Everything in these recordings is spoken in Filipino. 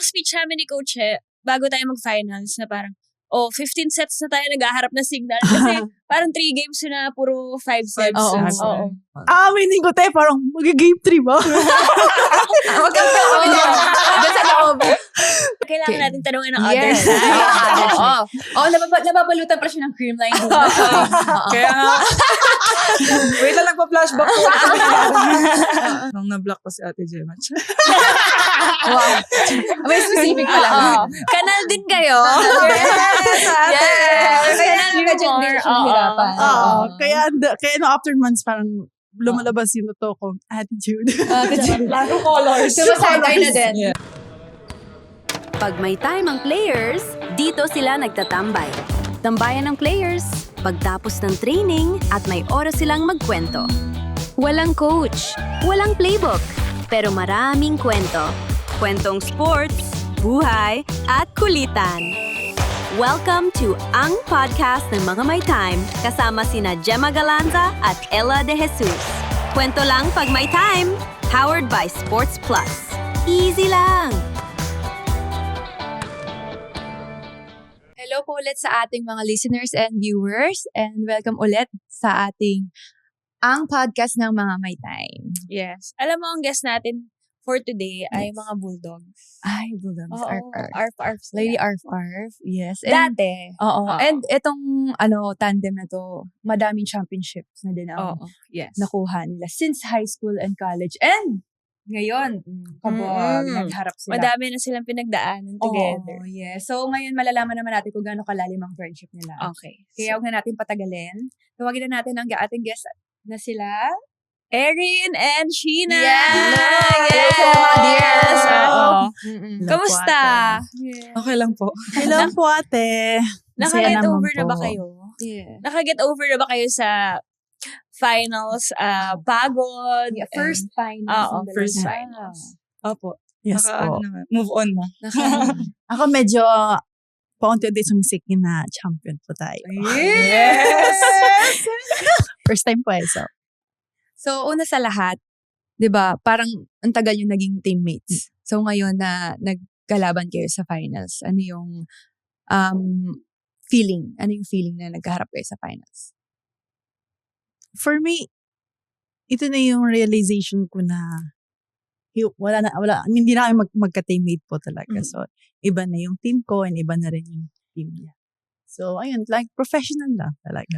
ang speech namin ni Coach, bago tayo mag-finals, na parang, 15 sets na tayo nag-aharap na signal. Kasi parang 3 games yun na puro 5 sets. Oo. Aminin ko tayo, parang mag-game 3 ba? Huwag kang kami dyan. Doon sa loob. Kailangan natin tanungin ng other Yes. side. Oo, nababalutan pa siya ng creamline. Kaya nga, wait lang, nagpa-flashback ko. Nung na-block ko si Ate Gemma. Wow. May specific pala. Kanal din kayo. Yes. Kaya medyo hindi siya mahirapan. Kaya no, after months, parang lumalabas yung totoo kong attitude. Laro colors. Sumasagay na din. Pag may time ang players, dito sila nagtatambay. Tambayan ng players, pagtapos ng training at may oras silang magkwento. Walang coach, walang playbook, pero maraming kwento. Kwentong sports, buhay, at kulitan. Welcome to Ang Podcast ng Mga May Time kasama sina Gemma Galanza at Ella De Jesus. Kwento lang pag may time, powered by Sports Plus. Easy lang! Hello po ulit sa ating mga listeners and viewers and welcome ulit sa ating Ang Podcast ng Mga May Time. Yes. Alam mo, ang guest natin for today ay mga bulldogs. Ay, Bulldogs. Arf. Arf. Lady Arf. Yes. And, Dati. oo. And itong tandem na to, madaming championships na din ang Yes. nakuha nila since high school and college. And ngayon, kabog, nagharap sila. Madami na silang pinagdaanan together. Oo, yes. So ngayon malalaman naman natin kung gaano kalalim ang friendship nila. Okay. Kaya huwag na natin patagalin. Tawagin na natin ang ating guest na sila. Erin and Sheena! Yes! Mga dears! Oo. Mm-mm. Kamusta? Okay lang po. Hello po, ate. Masaya Naka-get naman over na ba po. kayo? Yeah. Naka-get over na ba kayo sa finals? Pagod? Yeah, first finals. Oo, ng first dalawa. finals. Opo. Yes Naka, po. move on na. Ako medyo paunti-unti sumisikin na champion po tayo. Yes! First time po so. So, una sa lahat, 'di ba, parang ang tagal yung naging teammates. So, ngayon na nagkalaban kayo sa finals, ano yung feeling? Ano yung feeling na nagkaharap kayo sa finals? For me, ito na yung realization ko na wala, hindi na kami magka-teammate po talaga. So, iba na yung team ko and iba na rin yung team niya. So, ayun, like professional lang talaga.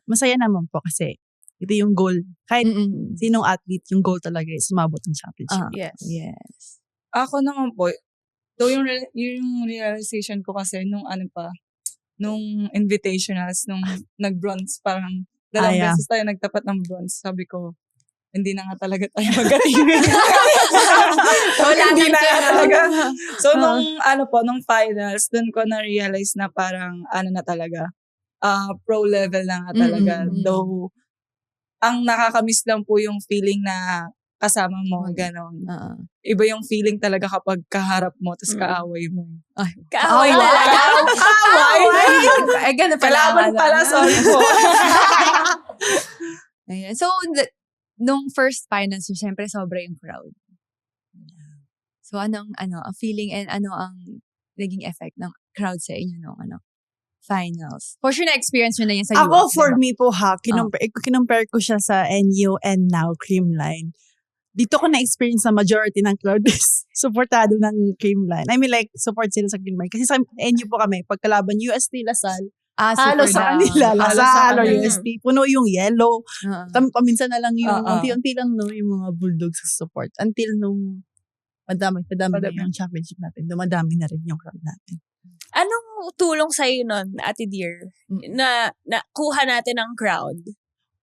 Masaya naman po kasi ito yung goal. Kahit sinong athlete, yung goal talaga is sumabot ng championship. Yes. Yes. Ako naman po, though yung realization ko kasi nung nung invitationals, nung nag-bronze, parang dalawang beses tayo nagtapat ng bronze. Sabi ko, hindi na nga talaga tayo mag-teammate. Hindi na nga talaga. So, nung finals, dun ko na-realize na parang, na talaga, pro level na nga talaga. Though, ang nakakamiss lang po yung feeling na kasama mo, gano'n. Iba yung feeling talaga kapag kaharap mo, tapos kaaway mo. Kaaway talaga. Kaaway? Ay, ganun pala. Kalaban pala, sorry po. Ayan. So, nung first finals, syempre sobra yung crowd. So, ang feeling and ano ang naging effect ng crowd sa inyo nung finals? For sure na-experience nyo na yun sa Ako, US, for diba? me po kinumpare ko siya sa NU and now Creamline. Dito ko na-experience na majority ng crowd is supportado ng Creamline. I mean like, support sila sa Creamline. Kasi sa NU po kami, pagkalaban UST Lasal, halo sa kanila, Lasal or UST, puno yung yellow. Paminsan na lang yung, unti-unti lang yung mga Bulldogs sa support. Until nung madami na yung championship natin, dumadami na rin yung crowd natin. Anong tulong sa'yo nun, Ate Dear, na kuha natin ang crowd?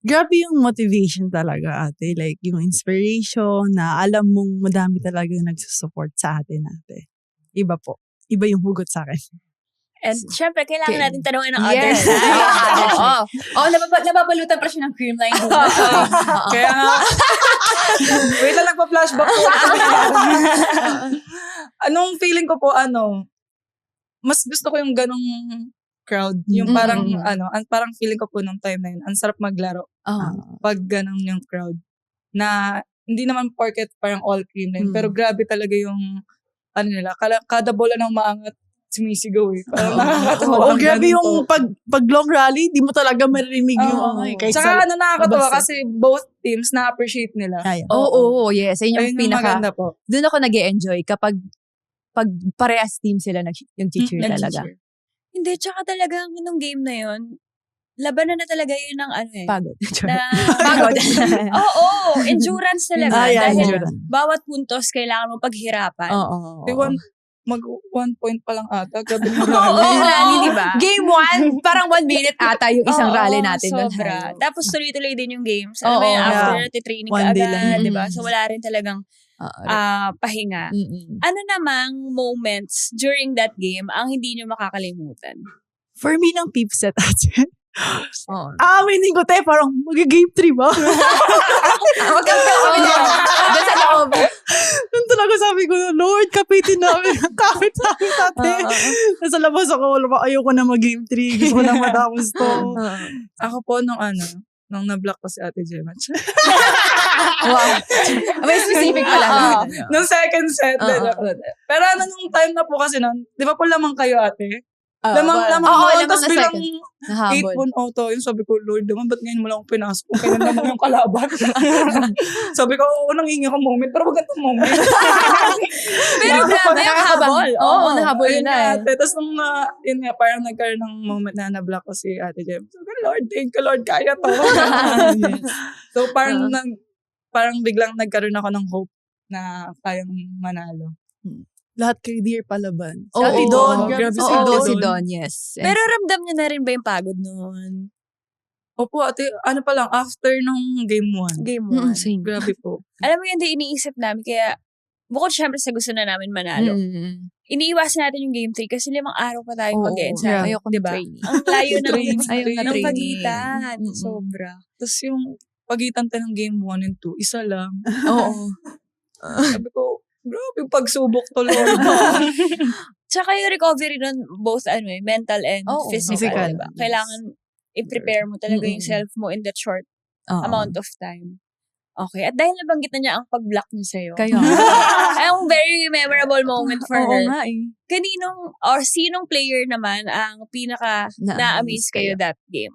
Grabe yung motivation talaga, ate. Like, yung inspiration na alam mong madami talaga yung nagsusupport sa atin, ate. Iba po. Iba yung hugot sa akin. And syempre, kailangan natin tanungin ng other Yes. side. Oo. Nababalutan pa siya ng creamline. Kaya nga, wait lang, nagpa-flashback ko. Anong feeling ko po, mas gusto ko yung ganong crowd. Yung parang, parang feeling ko po nung time na yun, ang sarap maglaro. Pag ganong yung crowd. Na, hindi naman porket parang all Creamline, pero grabe talaga yung ano nila, kada bola ng maangat, sumisigaw eh. Parang nakakatawa. Oo, ang grabe ganun yung po. pag long rally, di mo talaga marinig yung Oo. kahit Tsaka sa nakakatawa labas, kasi both teams na-appreciate nila. Kaya. Oo, yes. Ayun yung Ayun yung maganda po. doon ako nag-e-enjoy kapag parehas team sila yung teacher talaga. Nag-cheer. Hindi, tsaka talagang nung game na yun, labanan na talaga yun ng ano eh. Pagod. Na, Pagod. Oo, endurance talaga. Yeah, dahil endurance. bawat puntos kailangan mo paghirapan. Oo. Di mag 1 point pa lang ata. Gabi mo Oo, rally. rally, di ba? Game 1, parang 1 minute ata yung isang Oo, rally natin. doon. Sobra. Tapos tuloy-tuloy din yung games. Oo, Alam mo yun, after yeah. training One ka day lang. agad, di ba? So wala rin talagang Oo. pahinga. Mm-mm. Ano namang moments during that game ang hindi nyo makakalimutan? For me, ng fifth set ate. Oo. Aminin ko parang mag-game 3 ba? Wag kang doon sa loob. Nung talaga sabi ko, Lord, kapitin namin. Kapit namin ate. Nasa labas ako, ayoko na mag-game 3. Gusto ko na matapos to. Ako po nung na-block ko si Ate Gemma. Wow. May specific pala. Nung second set. Pero nung time na po kasi nun, di ba po lamang kayo ate? Lamang Oo, noon, lamang tapos na bilang Nahabol. 8-1 auto. Yung sabi ko, Lord naman, ba't ngayon mo lang ako pinasok? Kung kailan naman yung kalaban. Sabi ko, oo, nangingi ako moment, pero wag ganitong moment. Pero grabe ang habol. Oo, nahabol Ayun na nga, eh. ate. Tapos nung, yun nga, parang nagkaroon ng moment na na-block ko si Ate Jem. Sabi ko, Lord, thank you, Lord, kaya to. So, parang biglang nagkaroon ako ng hope na kayang manalo. Lahat kay Dear palaban. Oo, Ate Don, grabe grabe si Oo, Don. si Don, yes. Pero ramdam nyo na rin ba yung pagod noon? Opo, ate, ano pa lang, after nung game 1. Game 1. Same. Grabe po. Alam mo yun, di iniisip namin. Kaya, bukod syempre sa gusto na namin manalo, iniiwasan natin yung game 3 kasi 5 araw pa tayong Oo, mag-e-exam. yeah. Ayoko ng Diba? training. Ang layo ng, Training. Ayaw na ng training. pagitan. Mm-mm. Sobra. Tapos yung pagitan tayo ng game 1 and 2, isa lang. Oo. Sabi ko, grabe yung pagsubok to, Lord. Tsaka yung recovery nun, both mental and Oo, physical. physical. Diba? Kailangan i-prepare mo talaga yung self mo in that short Oo. amount of time. Okay. At dahil nabanggit na niya ang pag-block niya sa'yo. Kaya. Ang very memorable moment for Oo her. nga eh. Kaninong or sinong player naman ang pinaka na-amaze kayo that game?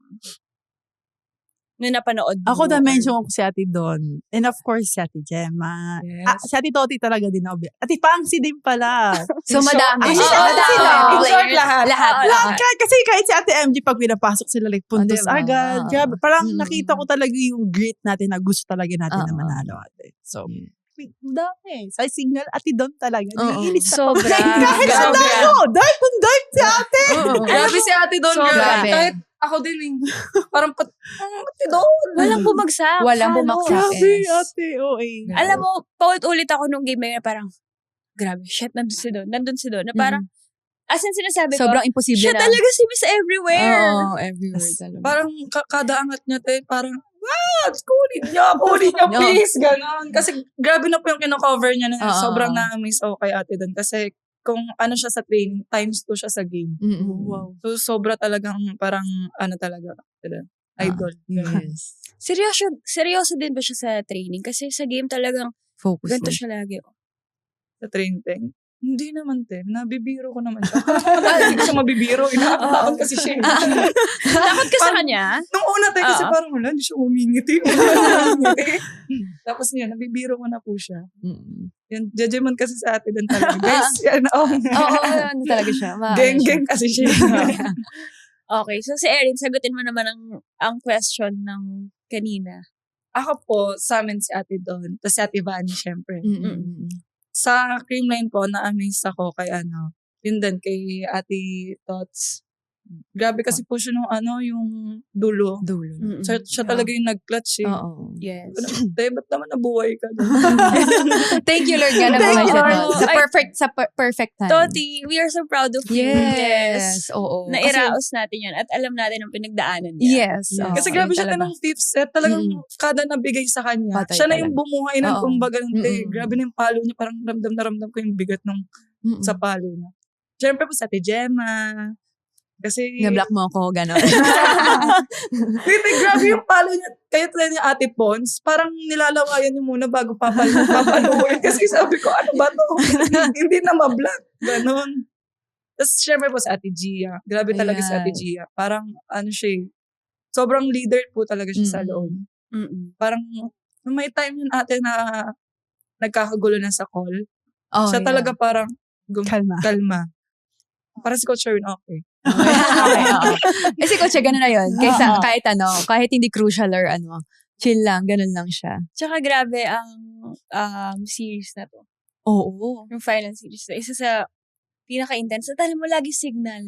Nung napanood mo? Ako na-mention ko si Ate Don. And of course, si Ate Gemma. Yes. Si Ate Toti talaga din ako. Ate Pangsi din pala. So, madami. Actually, Oo, madami sila. madami. In short, lahat. Lahat. Kasi kahit si Ate MG, pag pinapasok sila, like, puntos diba? agad. Grabe. Parang Mm-mm. nakita ko talaga yung grit natin na gusto talaga natin na Oo. manalo. Ate. So, dami. Sa signal, Ate Don talaga. Oo. Naiinis Sobra. Kahit sa Grabe. dayo. Dive kung dive si Ate. Grabe si Ate Don. Sobra. Grabe. Kahit ako din eh. Parang Ate Don. Walang bumagsak. Walang Halo. bumagsak. Grabe, Yes. Ate. OA. Alam mo, paulit-ulit ako nung game na yun, parang, grabe, shit, nandun si Don. Na parang, as in sinasabi ko, Sobrang imposible shit, na. talaga si Miss Everywhere. Oo, everywhere talaga. Parang kada angat niya tayo, parang, kunin niya, please, ganon. Kasi grabe na po yung kino-cover niya na Oo. sobrang na-miss ako kay Ate Don. Kasi kung ano siya sa training, times 2 siya sa game. Mm-mm. Wow. So, sobra talagang parang, talaga, idol. Yes. Seryoso din ba siya sa training? Kasi sa game talagang, Focus ganito lang. siya lagi. Sa training thing. Hindi naman, te. Nabibiro ko naman siya. Hindi ko siya mabibiro. Inaakot kasi siya. Takot ka sa kanya? Nung una, te, kasi Oo. parang wala, hindi siya umingiti. Tapos niya, nabibiro ko na po siya. Mm-mm. Yan, judgment kasi sa atin din talaga. Guys, yan, Oo, ano talaga siya. Geng kasi siya. Okay, so si Erin, sagutin mo naman ang question ng kanina. Ako po, sa amin si Ate Don, tapos si Ate Vani, syempre. Mm-mm. Sa Creamline po, na-amaze ako kay yun din, kay Ate Tots. Grabe kasi po siya nung yung dulo. Dulo. Mm-mm. Siya talaga yung nag-clutch eh. Oo. Yes. Te, ba't naman nabuhay ka? Thank you, Lord. Ganun Thank naman you, siya. Lord. Tol. Sa perfect time. Toti, we are so proud of you. Yes. Oo. Nairaos natin yan at alam natin ang pinagdaanan niya. Yes. Yeah. oo, Kasi grabe yun siya talaga. ng fifth set. Talagang Mm. kada nabigay sa kanya. Patay Siya na yung talaga. bumuhay ng Oo. kumbaga ng Mm-mm. grabe na yung palo niya. Parang ramdam na ramdam ko yung bigat nung Mm-mm. sa palo niya. Siyempre po sa Ate Gemma. Kasi, Na-block mo ako, gano'n. Hindi, grabe yung palo niya. Kaya tayo ni Ate Pons, parang nilalawayan niyo muna bago papaluin. Kasi sabi ko, ano ba to? Hindi na ma-block. Ganon. Tapos syempre po si Ate Gia. Grabe talaga si Ate Gia. Parang ano siya sobrang leader po talaga siya sa loob. Parang nung may time yun ate na nagkakagulo na sa call. Siya talaga parang kalma. Parang si Coach Sherwin, okay. Okay, oo. Si Coach, gano'n na yun. Kaysa, kahit hindi crucial or chill lang, gano'n lang siya. Tsaka grabe ang series na to. Oo. Yung final series na. Isa sa pinaka-intense. At alam mo, lagi signal.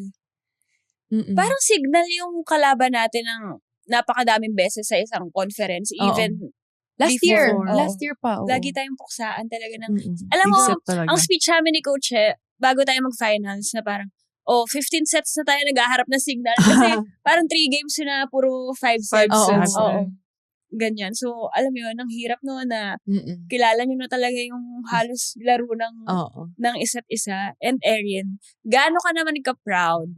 Parang signal yung kalaban natin ng napakadaming beses sa isang conference. Even last year. before. Last year pa. Lagi tayong puksaan talaga ng... Alam mo, ang speech namin ni Coach, bago tayo mag-finals, na parang, 15 sets na tayo nag-aharap na signal. Kasi parang 3 games na puro 5 sets. Oo. Ganyan. So, alam mo yun, ang hirap no na kilala nyo na talaga yung halos laro ng isa't isa. And Erin, gaano ka naman ka-proud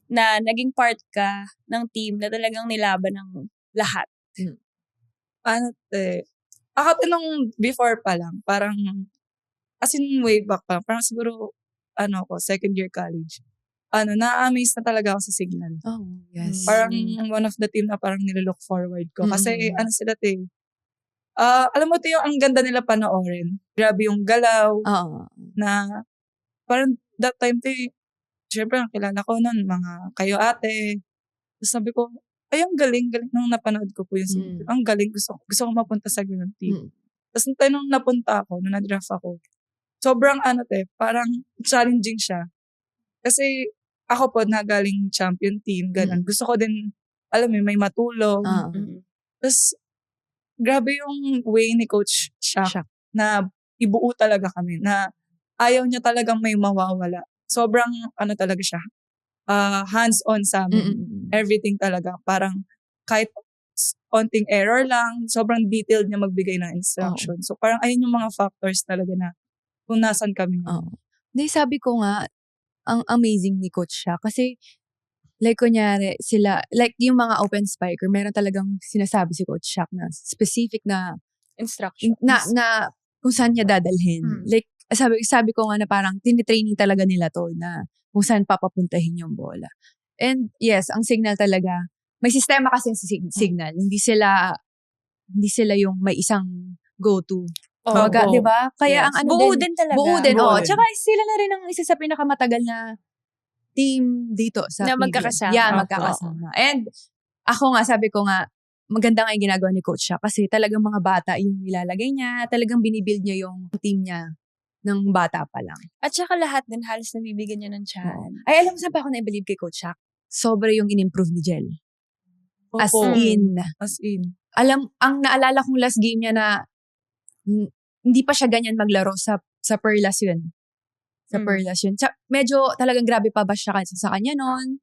na naging part ka ng team na talagang nilaban ng lahat? Ako nung before pa lang, parang, as in way back pa, parang siguro, second year college. Na-amaze na talaga ako sa Signal. Oh, yes. Parang one of the team na parang nililook forward ko. Kasi sila alam mo yung ang ganda nila panoorin. Grabe yung galaw. Na parang that time syempre ang kilala ko nun, mga kayo ate. Tapos sabi ko, ay ang galing nung napanood ko po yung Signal. Ang galing, gusto ko mapunta sa ganun team. Tapos nung napunta ako, nung na-draft ako, sobrang parang challenging siya. Kasi ako po nagaling champion team, ganun. Gusto ko din, alam mo, may matulong. Tapos, grabe yung way ni Coach Shaq na ibuo talaga kami, na ayaw niya talagang may mawawala. Sobrang, talaga siya, hands-on sa amin. Everything talaga. Parang, kahit konting error lang, sobrang detailed niya magbigay ng instruction. So, parang ayun yung mga factors talaga na kung nasan kami. Hindi, sabi ko nga, ang amazing ni Coach siya. Kasi, like, kunyari, sila, like, yung mga open spiker, meron talagang sinasabi si Coach Shaq na specific na instruction. Na kung saan niya dadalhin. Like, sabi ko nga na parang tinitraining talaga nila to na kung saan papapuntahin yung bola. And, yes, ang Signal talaga, may sistema kasi si Signal. Hindi sila yung may isang go-to. Di ba? Kaya ang buo din talaga. Buo din. Tsaka sila na rin ang isa sa pinakamatagal na team dito sa na PBA. magkakasama. Yeah, magkakasama. And ako nga, sabi ko nga, maganda nga yung ginagawa ni Coach siya kasi talagang mga bata yung nilalagay niya, talagang binibuild niya yung team niya ng bata pa lang. At saka lahat din halos nabibigyan niya ng chance. Ay, alam mo saan pa ako na-believe kay Coach Shaq? Sobra yung in-improve ni Jel. As in. Alam, ang naalala kong last game niya na hindi pa siya ganyan maglaro sa Perlas yun. Perlas yun. Medyo talagang grabe pa ba siya sa kanya noon.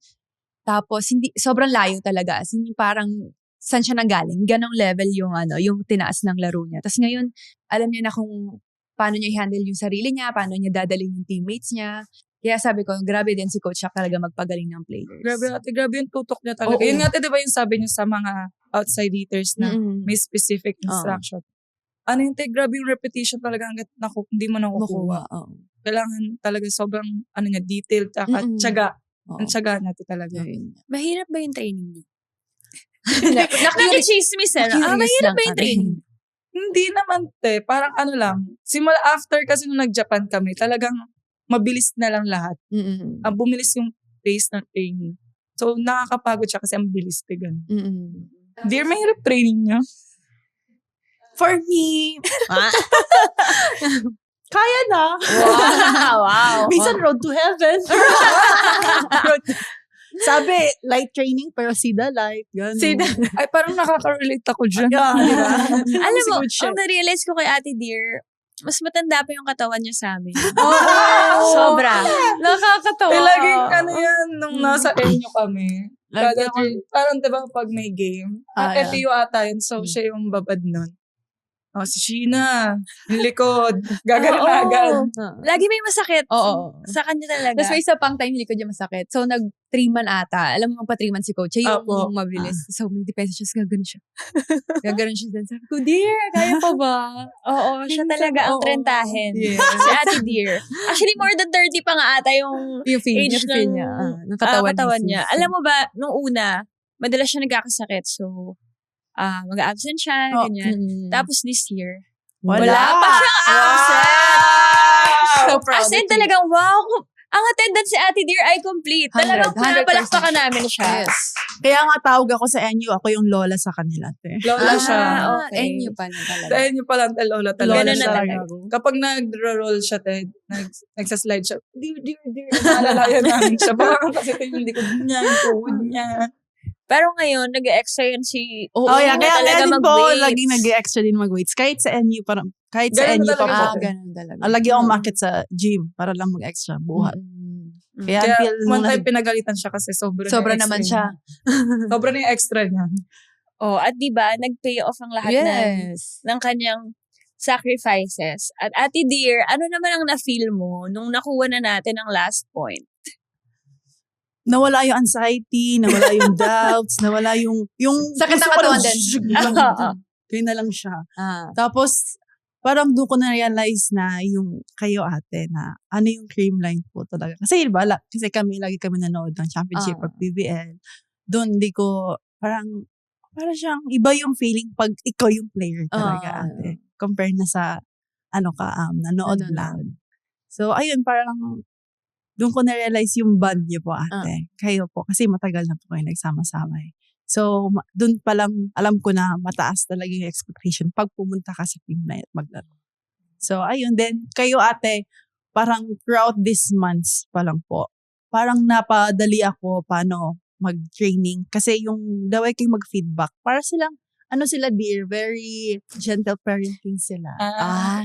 Tapos, sobrang layo talaga. As in, parang, saan siya nanggaling? Ganong level yung tinaas ng laro niya. Tapos ngayon, alam niya na kung paano niya i-handle yung sarili niya, paano niya dadalhin yung teammates niya. Kaya sabi ko, grabe din si Coach Shaq talaga magpagaling ng players. Grabe yung tutok niya talaga. Yun nga, di ba yung sabi niya sa mga outside hitters na may specific instruction. Grabe yung repetition talaga hanggat hindi mo nakukuha. Kailangan talaga sobrang, detailed, at tiyaga. Ang tiyaga natin talaga. Mahirap ba yung training niyo? Nakikichismis mahirap ba yung training? Hindi naman, parang lang. Simula after kasi nung nag-Japan kami, talagang mabilis na lang lahat. Bumilis yung pace ng training. So, nakakapagod siya kasi ang bilis. Ganun. Dear, mahirap training niya. For me, kaya na. Wow. Minsan road to heaven. Sabi, light training pero see the light. Ganun. Ay, parang nakaka-relate ako dyan. Diba? Alam mo, ang na-realize ko kay Ate Dear, mas matanda pa yung katawan niya sa amin. Sobra. Nakakatawa. Laging yan, nung nasa inyo kami. Parang diba pag may game, FEU ata yun, so siya yung babad nun. Si Sheena, yung likod, gagana na agad. Lagi may masakit. Oo. Sa kanya talaga. Tapos may isa pang time, hindi ko dyan masakit. So, 3 man ata. Alam mo pa 3 man si coach. Siya Opo. yung mabilis. So, may depensa siya. Gaganon siya. Gaganon siya. Sabi ko, dear, kaya pa ba? Oo, siya talaga ang Oo. trentahin. Yes. Si Ate Dear. Actually, more than 30 pa nga ata yung Yung feel, age yung feel ng niya. Ng katawan, katawan niya. Alam mo ba, nung una, madalas siya nagkakasakit. So, mag-absent siya, ganyan. Tapos this year, wala pa siyang absent. So proud As in, of you. talagang, wow, ang attendance si Ate Dear ay complete. 100, Talagang 100%. pinapalakpakan namin siya. Yes. Kaya nga tawag ako sa NU, ako yung lola sa kanila. Lola siya. okay. And you pa na talaga. Dahil niyo pala ang lola talaga. Ganun na siya. talaga. Kapag nag-roll siya, nagsaslide siya, dear, naalalayan namin siya. Parang kasi ito yung likod niya, yung tuhod niya. Pero ngayon, nag-extra yun si... Oh, yeah. Kaya talaga din po, mag-weights. laging nag-extra din mag-weights. Kahit sa NU, parang, kahit sa Ganun NU talaga pa siya. po. Ganun talaga. Lagi ako umakit sa gym para lang mag-extra buhat. Kaya Kaya until one time pinagalitan siya kasi sobra naman siya. Sobra na yung extra niya. Oh, at di ba nag-pay off ang lahat ng kanyang sacrifices. At Ate Dear, ano naman ang na-feel mo nung nakuha na natin ang last point? nawala yung anxiety, nawala yung doubts, nawala yung Sakit ng gusto ko katawan lang, din. Kaya na lang siya. Tapos, parang doon ko na-realize na yung kayo ate na ano yung creamline po talaga. Kasi iba, kasi lagi kami nanood ng championship pag PBL. Doon, di ko, parang siyang iba yung feeling pag ikaw yung player talaga ate. Compare na sa, nanood lang. So, ayun, parang, doon ko na-realize yung bond niyo po ate. Kayo po, kasi matagal na po kayo nagsama-sama eh. So, doon pa lang, alam ko na mataas talaga yung expectation pag pumunta ka sa team na maglaro. So, ayun. Then, kayo ate, parang throughout this months pa lang po, parang napadali ako paano mag-training. Kasi yung the way kayo mag-feedback, para silang, sila dear, very gentle parenting sila.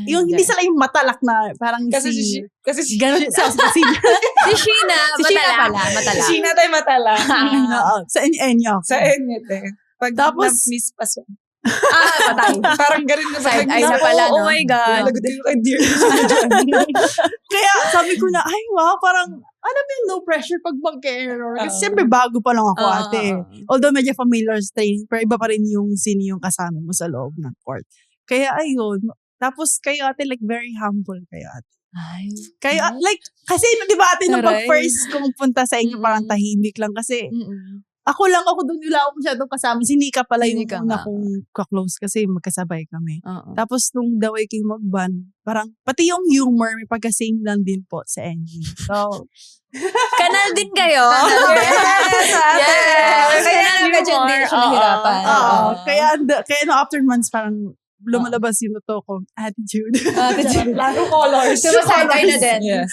Yung hindi sila yung matalak na parang Kasi ganun sa Si Sheena, matala. Si Sheena tayo matala. Sa inyo. Sa inyo, te. Pag Tapos, na-miss pa siya. Patay. Parang ganun na Side eye na Naku, pala, no? oh my God. Lagot ko kay dear. Kaya sabi ko na, ay wow, parang, alam mo yung no pressure pag mag-error. Kasi siyempre bago pa lang ako ate. Although medyo familiar sa training, pero iba pa rin yung sino yung kasama mo sa loob ng court. Kaya ayun. Tapos kayo ate, like very humble kayo ate. Kayo, like, kasi di ba ate, nung pag first kong punta sa inyo, parang tahimik lang kasi, ako doon, wala ako masyadong kasama. Si Nika pala yung una kong ka-close kasi magkasabay kami. Tapos nung the way kayo mag-band, parang pati yung humor, may pagka-same lang din po sa NG. So, Kanal din kayo. Yes! Kaya medyo hindi siya nahirapan. Kaya no, after months, parang lumalabas yung totoo kong attitude. Lalo colors. Sumaside eye na din. Yes.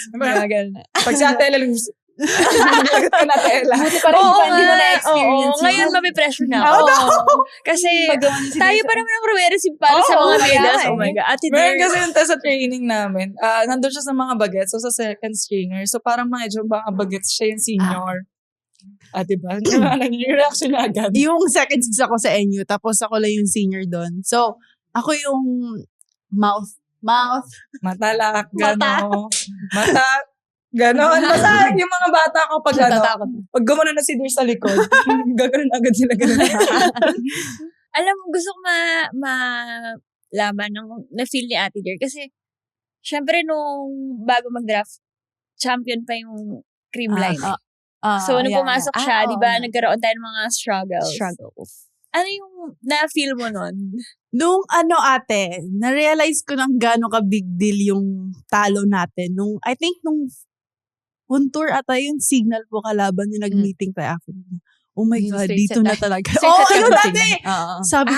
Pag si Ate Ella, lagot ka na Ate Ella. Buti pa rin hindi mo na-experience. Oo, ngayon mapipressure na ako. Kasi tayo pa naman ang receive para sa mga medals. Oh my God. Ate Meron Dear. kasi yung sa training namin, nandun siya sa mga bagets, so sa second stringer. So parang medyo mga bagets siya yung senior. Diba? Yung reaction niya agad. Yung second six ako sa NU, tapos ako lang yung senior doon. So, ako yung mouth. Matalak, gano'n. Ganon. Basta yung mga bata ko pag pag gumano na si Dear sa likod, gagano'n agad sila gano'n. Alam mo, gusto ko malaman ng na-feel ni Ate Dear. Kasi, syempre nung bago mag-draft, champion pa yung Creamline. So, nung pumasok siya, di ba, nagkaroon tayo ng mga struggles. Ano yung na-feel mo nun? Nung ate, na-realize ko ng gano'n ka big deal yung talo natin. I think nung Hunter ata yung signal po kalaban yung nag-meeting tayo after. Oh my God, dito na talaga. Ayun dati! Sabi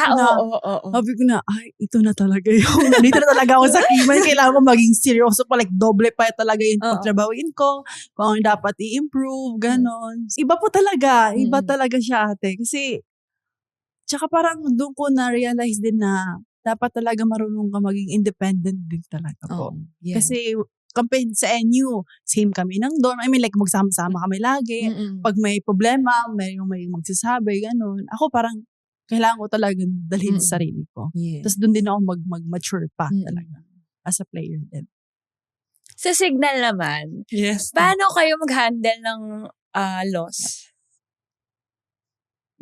ko na, ay, ito na talaga yung, dito na talaga ako sa Creamline. Kailangan ko maging seryoso pa, like doble pa talaga yung pagtrabahuin ko. Kung ano dapat i-improve, ganon. Iba po talaga. Iba talaga siya ate. Kasi, tsaka parang doon ko na-realize din na dapat talaga marunong ka maging independent din talaga po. Kasi, compared sa NU, same kami ng dorm. I mean, like, magsama-sama kami lagi. Pag may problema, may magsasabi, gano'n. Ako parang, kailangan ko talaga dalhin sa sarili ko. Yes. Tapos doon din ako mag-mature pa talaga as a player din. Sa Signal naman, Yes. paano kayo mag-handle ng loss?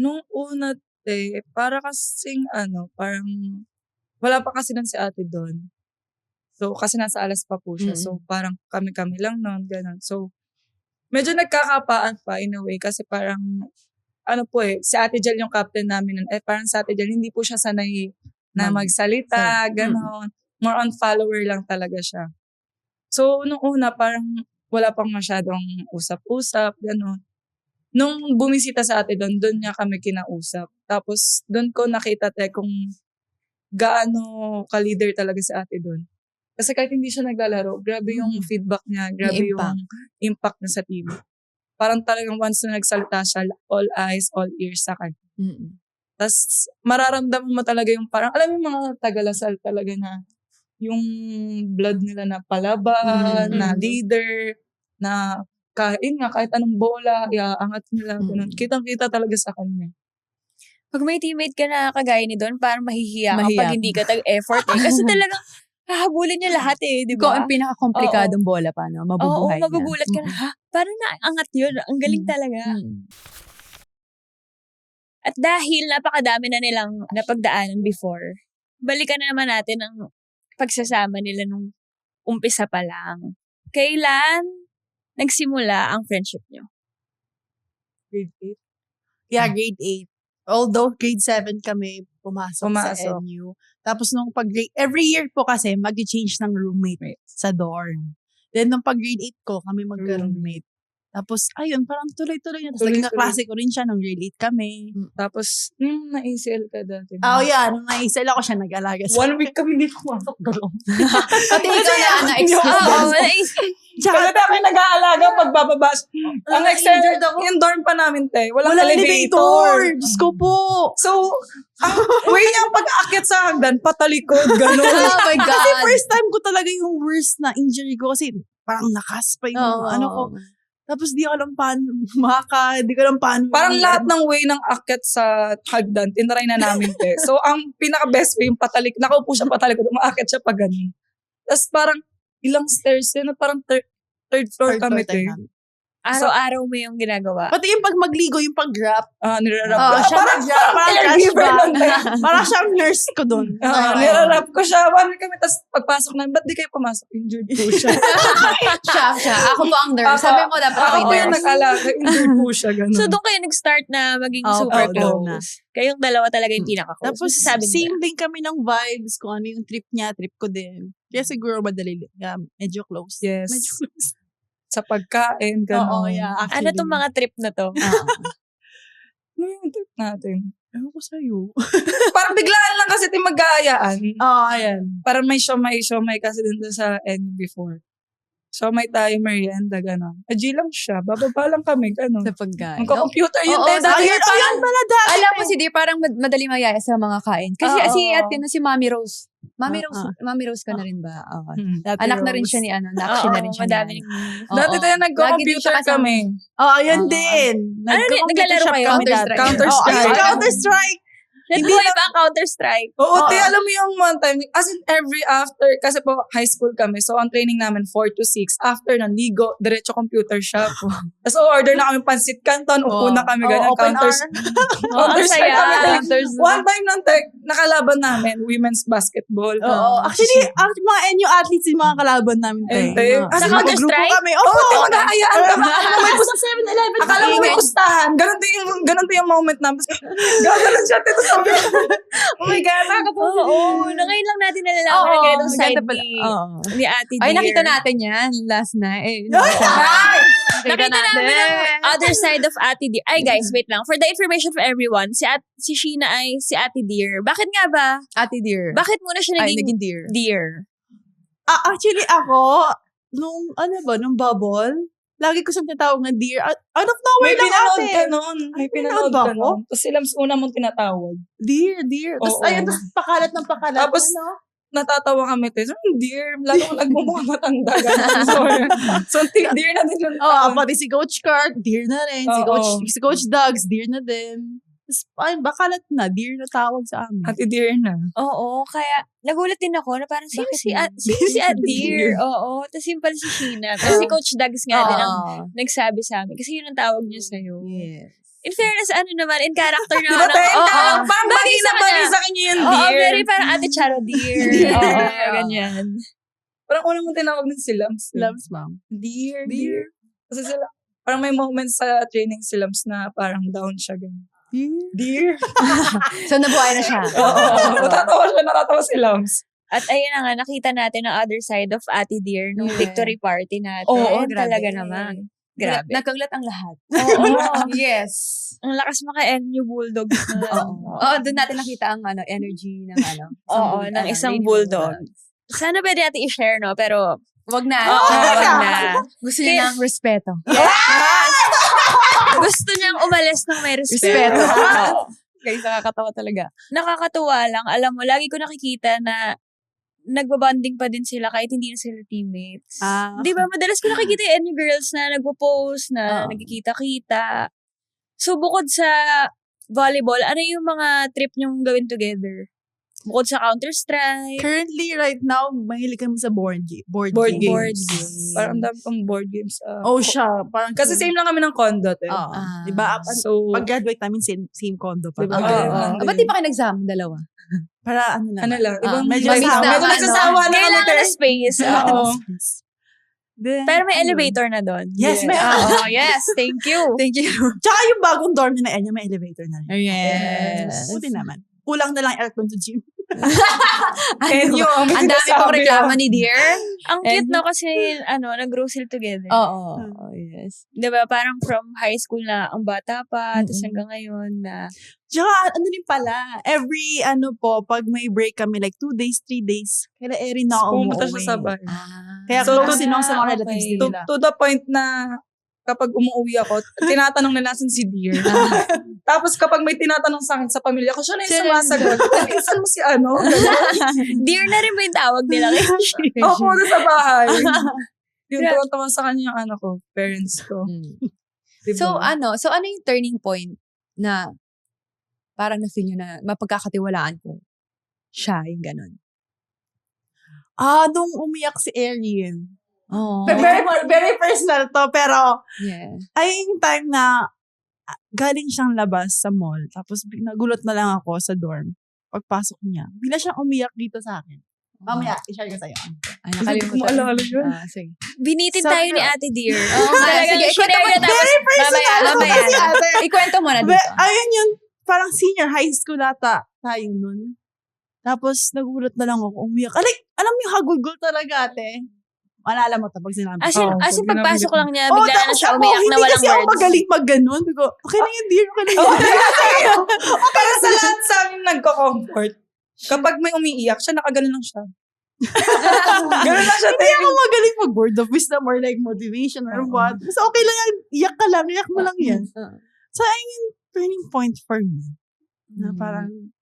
Nung una, para kasing parang wala pa kasi nun si ate doon. So, kasi nasa alas pa po siya. So, parang kami-kami lang nun, gano'n. So, medyo nagkakapaan pa in a way kasi parang, si Ate Jel yung captain namin nun. Parang sa Ate Jel, hindi po siya sanay na magsalita, gano'n. More on follower lang talaga siya. So, nung una, parang wala pang masyadong usap-usap, gano'n. Nung bumisita sa ate doon niya kami kinausap. Tapos, doon ko nakita kung gaano ka-leader talaga si ate doon. Kasi kahit hindi siya naglalaro, grabe yung feedback niya, grabe yung impact niya sa team. Parang talagang once na nagsalita siya, all eyes, all ears sa kanya. Tapos, mararamdaman mo talaga yung parang, alam mo yung mga tagalasal talaga na yung blood nila na palaban, na leader, na kahit anong bola, iaangat nila. Ganun. Kitang-kita talaga sa kanya. Pag may teammate ka na kagaya ni Don, parang mahihiya ka pag hindi ka tag-effort Kasi talagang hahabulin niya lahat di Ikaw ba? ang pinaka-komplikadong bola pa, no? Mabubuhay Oo, magugulat ka na, parang naangat yun. Ang galing talaga. At dahil napakadami na nilang napagdaanan before, balikan na naman natin ang pagsasama nila nung umpisa pa lang. Kailan nagsimula ang friendship nyo? Grade 8. Yeah, grade 8. Although grade 7 kami pumasok sa NU. Tapos nung every year po kasi mag-change ng roommate sa dorm. Then nung grade 8 ko, kami magka-roommate. Tapos, ayun, parang tuloy-tuloy na. Tapos naging kaklase ko rin siya nung grade 8 kami. Tapos, nung na-ACL ka dati. Nung na-ACL ako siya nag-alaga sa 1 week kami hindi pumasok doon. Pati ikaw na na-experience. Kasi kami nag-aalaga pagbababa. Ang extended yung dorm pa namin, Walang elevator. Diyos ko po. So, ang way niya pag-aakyat sa hagdan, patalikod, gano'n. Oh my God. Kasi first time ko talaga yung worst na injury ko kasi parang nakas pa yung ko. Tapos di ko alam paano di ko alam paano. Parang lahat ng way ng akyat sa hagdan, tinry na namin, So, ang pinaka-best way yung nakaupo siya patalikod, umaakyat siya pa ganun. Tapos parang ilang stairs yun, parang third floor kami, Araw-araw mo yung ginagawa. Pati yung pag magligo, yung pag-grab. Nirarap. Siya nag-grab. Parang crush ba? Parang siyang nurse ko dun. Nirarap ko siya. 1 week kami, tapos pagpasok namin, ba't di kayo pumasok? Injured po siya. siya. Ako po ang nurse. Sabi mo dapat ako ako po yung nurse. nag-alaga. Injured po siya. Ganun. So, doon kayo nag-start na maging super close. Kayong dalawa talaga yung pinaka-close. Tapos, same din kami ng vibes. Kung ano yung trip niya, trip ko din. Kaya siguro madali. Medyo close. Yes. Medyo close. Sa pagkain, gano'n. Oo, yeah. Ano tong mga trip na to? Ano yung trip natin? Ewan ko sa'yo. Parang biglaan lang kasi tayo mag-aayaan. Ayan. Parang may siomay kasi din doon sa end before. Siomay tayo, merienda, gano'n. G lang siya. Bababa lang kami, gano'n. Sa pagkain. Magka-computer yun. Ayun pala dati. Alam mo si Dear, parang madali mayaya sa mga kain. Kasi si Mami Rose. Mami Rose ka na rin ba? Anak na rin siya ni na-action na rin siya madami. Dati tayo nagko-computer kami. Ayun din. Naglalaro kayo? Counter-Strike. Nagbuhay ba ang Counter-Strike? Oo, alam mo yung one time, as in every after, kasi po high school kami, so ang training namin 4 to 6, after ng ligo, diretso computer shop. Tapos order na kami pansit canton, upo na kami ganyan, Counter-Strike kami. One time nang nakalaban namin, women's basketball. Actually, mga NU athletes yung mga kalaban namin. Sa Counter-Strike? Oo, mag-aayaan kami. May 7-Eleven. Akala mo may pustahan. Ganun din yung moment namin. Gagalan siya, tito oh my God, nakakatawa. Oo, ngayon lang natin nalalaman na ganitong side ni Ate Dear. Ay, nakita natin yan last night. Nakita namin ang other side of Ate Dear. Ay guys, wait lang. For the information for everyone, si Sheena ay si Ate Dear. Bakit nga ba? Ate Dear. Bakit muna siya naging Dear? Actually, ako, nung bubble, lagi ko siyang tinatawag na Dear. Out of nowhere lang ate. May pinanood ka nun. Tapos sila una mong tinatawag. Dear. Tapos tapos pakalat ng pakalat. Tapos, natatawa kami tayo. Dear, lalo ko nagmumukha matanda. So, Dear na din yung pati si Coach Clark, Dear na rin. Si Coach Dogs, Dear na din. Tapos, ay, bakalat na, dear na tawag sa amin. Ate dear na. Oo, kaya nagulat din ako na parang sino Bakit si, mo? sino si Adir? Oo, tapos yung pala si Sheena. Tapos si Coach Dags nga din ang nagsabi sa amin. Kasi yun ang tawag niya sa'yo. Yes. In fairness, ano naman, in character Di naman. ba tayo? Oo, Parang bagay na bagay sa kanya yung Oo, dear. very parang Ate Charo dear. Oo, ganyan. Parang una mo tinawag ng si Lams. Loves, ma'am. Dear. Kasi sila, parang may moments sa training si Lams na parang down siya. Ganun. Dear. So, nabuhay na siya. Oo. Natatawa si Lams. At ayun na nga, nakita natin ang other side of Ate Dear nung Yeah. victory party natin. Oo, Talaga grabe. naman. Grabe. Nagkaglat ang lahat. Oo. Yes. Ang lakas maka-NU Bulldogs na. Oo, doon natin nakita ang energy ng Oo, ng isang bulldog. Sana pwede natin i-share, no? Pero, Wag na. oo, wag na. Gusto niya ng respeto. Gusto niyang umalis ng may respeto. Respeto. Oo. Guys, nakakatawa talaga. Nakakatuwa lang. Alam mo, lagi ko nakikita na nagbabanding pa din sila kahit hindi na sila teammates. Di ba? Madalas ko nakikita yung NU girls na nagpo-post, na nagkikita-kita. So, bukod sa volleyball, ano yung mga trip niyong gawin together? Bukod sa Counter-Strike. Currently, right now, mahilig kami sa board games. Board games. Parang dami pang board games. Oh, siya. Parang, Kasi same lang kami ng condot eh. Oo. Ah. Diba? So, Pag-graduate namin, same condo pa. Diba? Oo. Ba't di pa kayo nag-exam? Dalawa. Para ano lang. ano lang. Ibang medyo Mabis na, medyo nagsasawa na kami. Kailangan na space. Oo. Then, Pero may elevator na doon. Yes, may Oo, yes. Thank you. Thank you. Tsaka yung bagong dorm na Enya, may elevator na rin. Yes. Buti naman. Kulang na lang aircon sa gym. And yung Ang dami pong reklamo ni Dear. Ang cute no kasi nag-grow sila together. Oo. Yes. Diba? Parang from high school na ang bata pa, tapos hanggang ngayon na Tsaka ano din pala, every pag may break kami, like 2 days, 3 days, kaya Erin na ako pumunta umuwi. siya sa bahay. Kaya So, close din ako sa mga okay. relatives din To, nila. to the point na kapag umuwi ako, tinatanong nila nasan si Dear. Tapos kapag may tinatanong sa akin sa pamilya ko, siya na yung sumasagot. Saan mo si ano? dear na rin ba yung tawag nila kay Sheena? Ako na sa bahay. Yung tuwan sa kanya yung ko, parents ko. Diba? So, ano yung turning point na parang na-feel nyo na mapagkakatiwalaan ko siya, yung ganun? Nung umiyak si Erin. Oh. Very, very personal to, pero Yeah. ay yung time na galing siyang labas sa mall, tapos nagulot na lang ako sa dorm. Pagpasok niya, bigla siyang umiyak dito sa akin. Mamaya, i-share ko sa'yo. Ay, nakalimutan. Hindi ko maalala yun. Sige. Binitid Sabi tayo ko, ni Ate Dear. Oo nga, Talagang sige, ikwento mo. share na tapos Very personal to mamaya. kasi ate. Ikwento mo na dito. Ayun yun, parang senior high school ata tayo nun. Tapos, nagulat na lang ako, umiyak. Alam mo yung hagulgol talaga, ate. Malala mo to pag sinabi. As in, Oo, as in pag pagpasok ginamit lang niya, bigla na tapos siya ako, umiyak na hindi walang kasi ako words. magaling mag-ganon. Sabi ko, okay lang yun, dear, okay lang yun. Para sa lahat sa amin nagko-comfort, kapag may umiiyak, siya nakaganon lang siya. Ganun lang siya. Hindi ako magaling mag-word of wisdom or like motivation or what. Basta okay lang yan, iyak ka lang, iyak mo lang yan. So, ayun yung turning point for me. Na parang,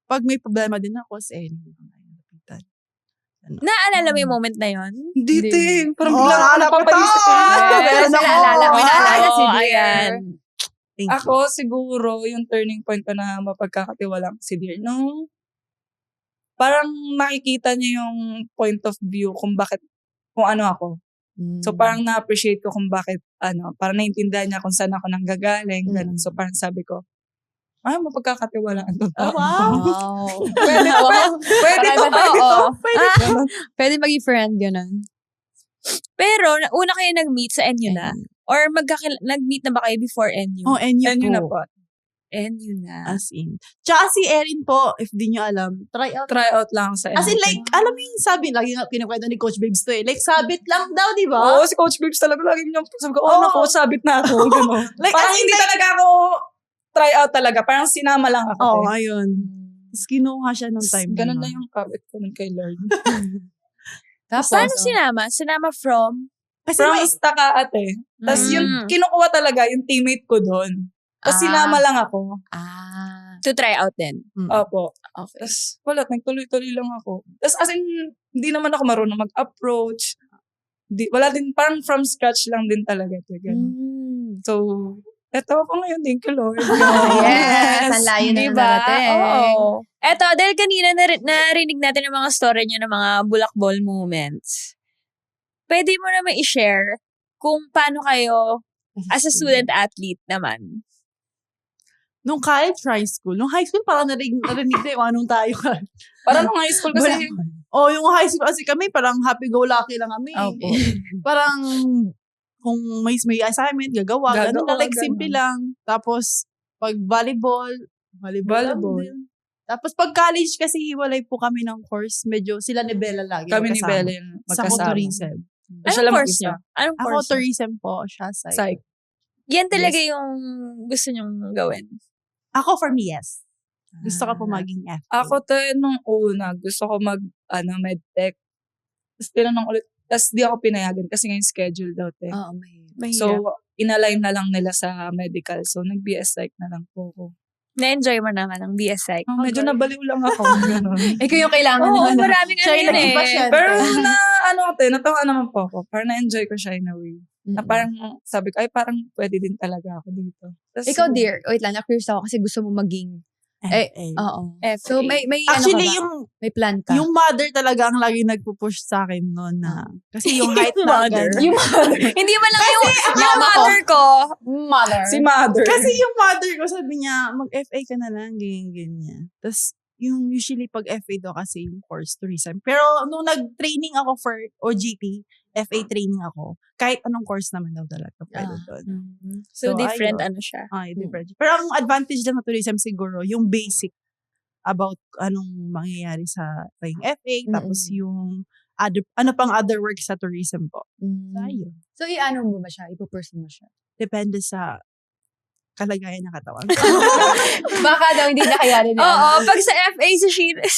pag may problema din ako, Naalala mo yung moment na yun? Hindi, ting. Parang Oh, bigla naalala ko napapaisip to. eh. Meron ako. May naalala si Oo, Dear. ayan. Thank you. Ako, siguro, yung turning point ko na mapagkakatiwalaan ko si Dear, no? Parang makikita niya yung point of view kung ano ako. So, parang na-appreciate ko kung bakit, parang naiintindihan niya kung saan ako nanggagaling, ganun. So, parang sabi ko, mapagkakatiwalaan to. Oh, wow. Wow. Pwede to. Oo. Pwede maging friend, ganun. Pero, una kayo nag-meet sa NU na? Or nag-meet na ba kayo before NU? Oh, and And yun na po. po. NU na. As in. Tsaka si Erin po, if di nyo alam, try out. Try out lang sa As in, like, alam mo yung sabi, lagi nga kinukwento ni Coach Babes to eh. Like, sabit lang daw, di ba? Oo, si Coach Babes talaga lagi niya. Sabi ko, Oo. naku, sabit na ako. Gano'n. Like, Parang as in, hindi like, talaga ako try out talaga. Parang sinama lang ako. Oo, eh. ayun. Tapos kinuha siya nung time Ganun na na yun. yung kabit ko nun kay Lord. Tapos, Paano sinama? Sinama from? Kasi From may, Stakaate. Tapos yung kinukuha talaga, yung teammate ko doon. Tapos sinama lang ako. To try out din. Opo. Okay. Tapos wala, nagtuloy-tuloy lang ako. Tapos as in, hindi naman ako marunong mag-approach. Wala din, parang from scratch lang din talaga. Ganun. So, Eto ako ngayon, thank you Lord. Yes, ang layo na Diba? narating. Oo. Eto, dahil kanina narinig natin ang mga story nyo ng mga bulakbol moments. Pwede mo naman i-share kung paano kayo as a student athlete naman. Nung college, high school. Nung high school, parang narinig na yung anong tayo. Parang nung high school kasi, Yung high school kasi kami, parang happy-go-lucky lang kami. Opo. Parang, kung may assignment, gagawa. Ganun na, like, Gagawa, simple ganun. lang. Tapos, pag volleyball lang Volleyball. din. Tapos, pag college kasi, hiwalay po kami ng course. Medyo, sila ni Bella lagi. kami ni magkasama. Bella yung Sa magkasama. tourism. Siya Anong lang course mag-isa. nyo? Anong Ako, course nyo? tourism po. Siya, psych. Psych. Yan talaga yung gusto nyong gawin. Ako, for me, yes. Gusto ko po maging FA. Ako to nung una, gusto ko medtech. Tapos tinanong ulit, tapos di ako pinayagan kasi ngayon schedule daw te. Oo, may. So, inalign na lang nila sa medical. So, nag-BS Psych na lang po ako. Na-enjoy mo naman ang BS Psych. Medyo nabaliw lang ako. Ganun. Ikaw yung kailangan Oo, naman. maraming ano Siya yung yun naging eh. pasyente. Pero natawa naman po ako. Parang na-enjoy ko siya in a way. Na parang sabi ko, ay parang pwede din talaga ako dito. Tas, Ikaw, dear, wait lang, na-curious ako kasi gusto mo maging, FA. oo. FA. So, may Actually, ano ka ba? May plan ka? yung mother talaga ang lagi nagpo-push sa akin noon na, kasi yung height Yung na mother. ganun. Yung mother. Hindi man lang yung mama ko. mother ko. Mother. si mother. Kasi yung mother ko sabi niya, mag-FA ka na lang, ganyan. Tapos, yung usually pag FA daw kasi yung course tourism. Pero nung nag-training ako for OGT, FA training ako, kahit anong course naman daw talaga pwede doon. So, So, different ayun. ano siya. Different. Pero ang advantage lang ng tourism siguro, yung basic about anong mangyayari sa paying FA, tapos yung other work sa tourism po. Ayun. So, i-ano mo ba siya? Ipupursue mo siya? Depende sa kalagayan ng katawan. Baka daw hindi na kayari na. Oo, pag sa FA, si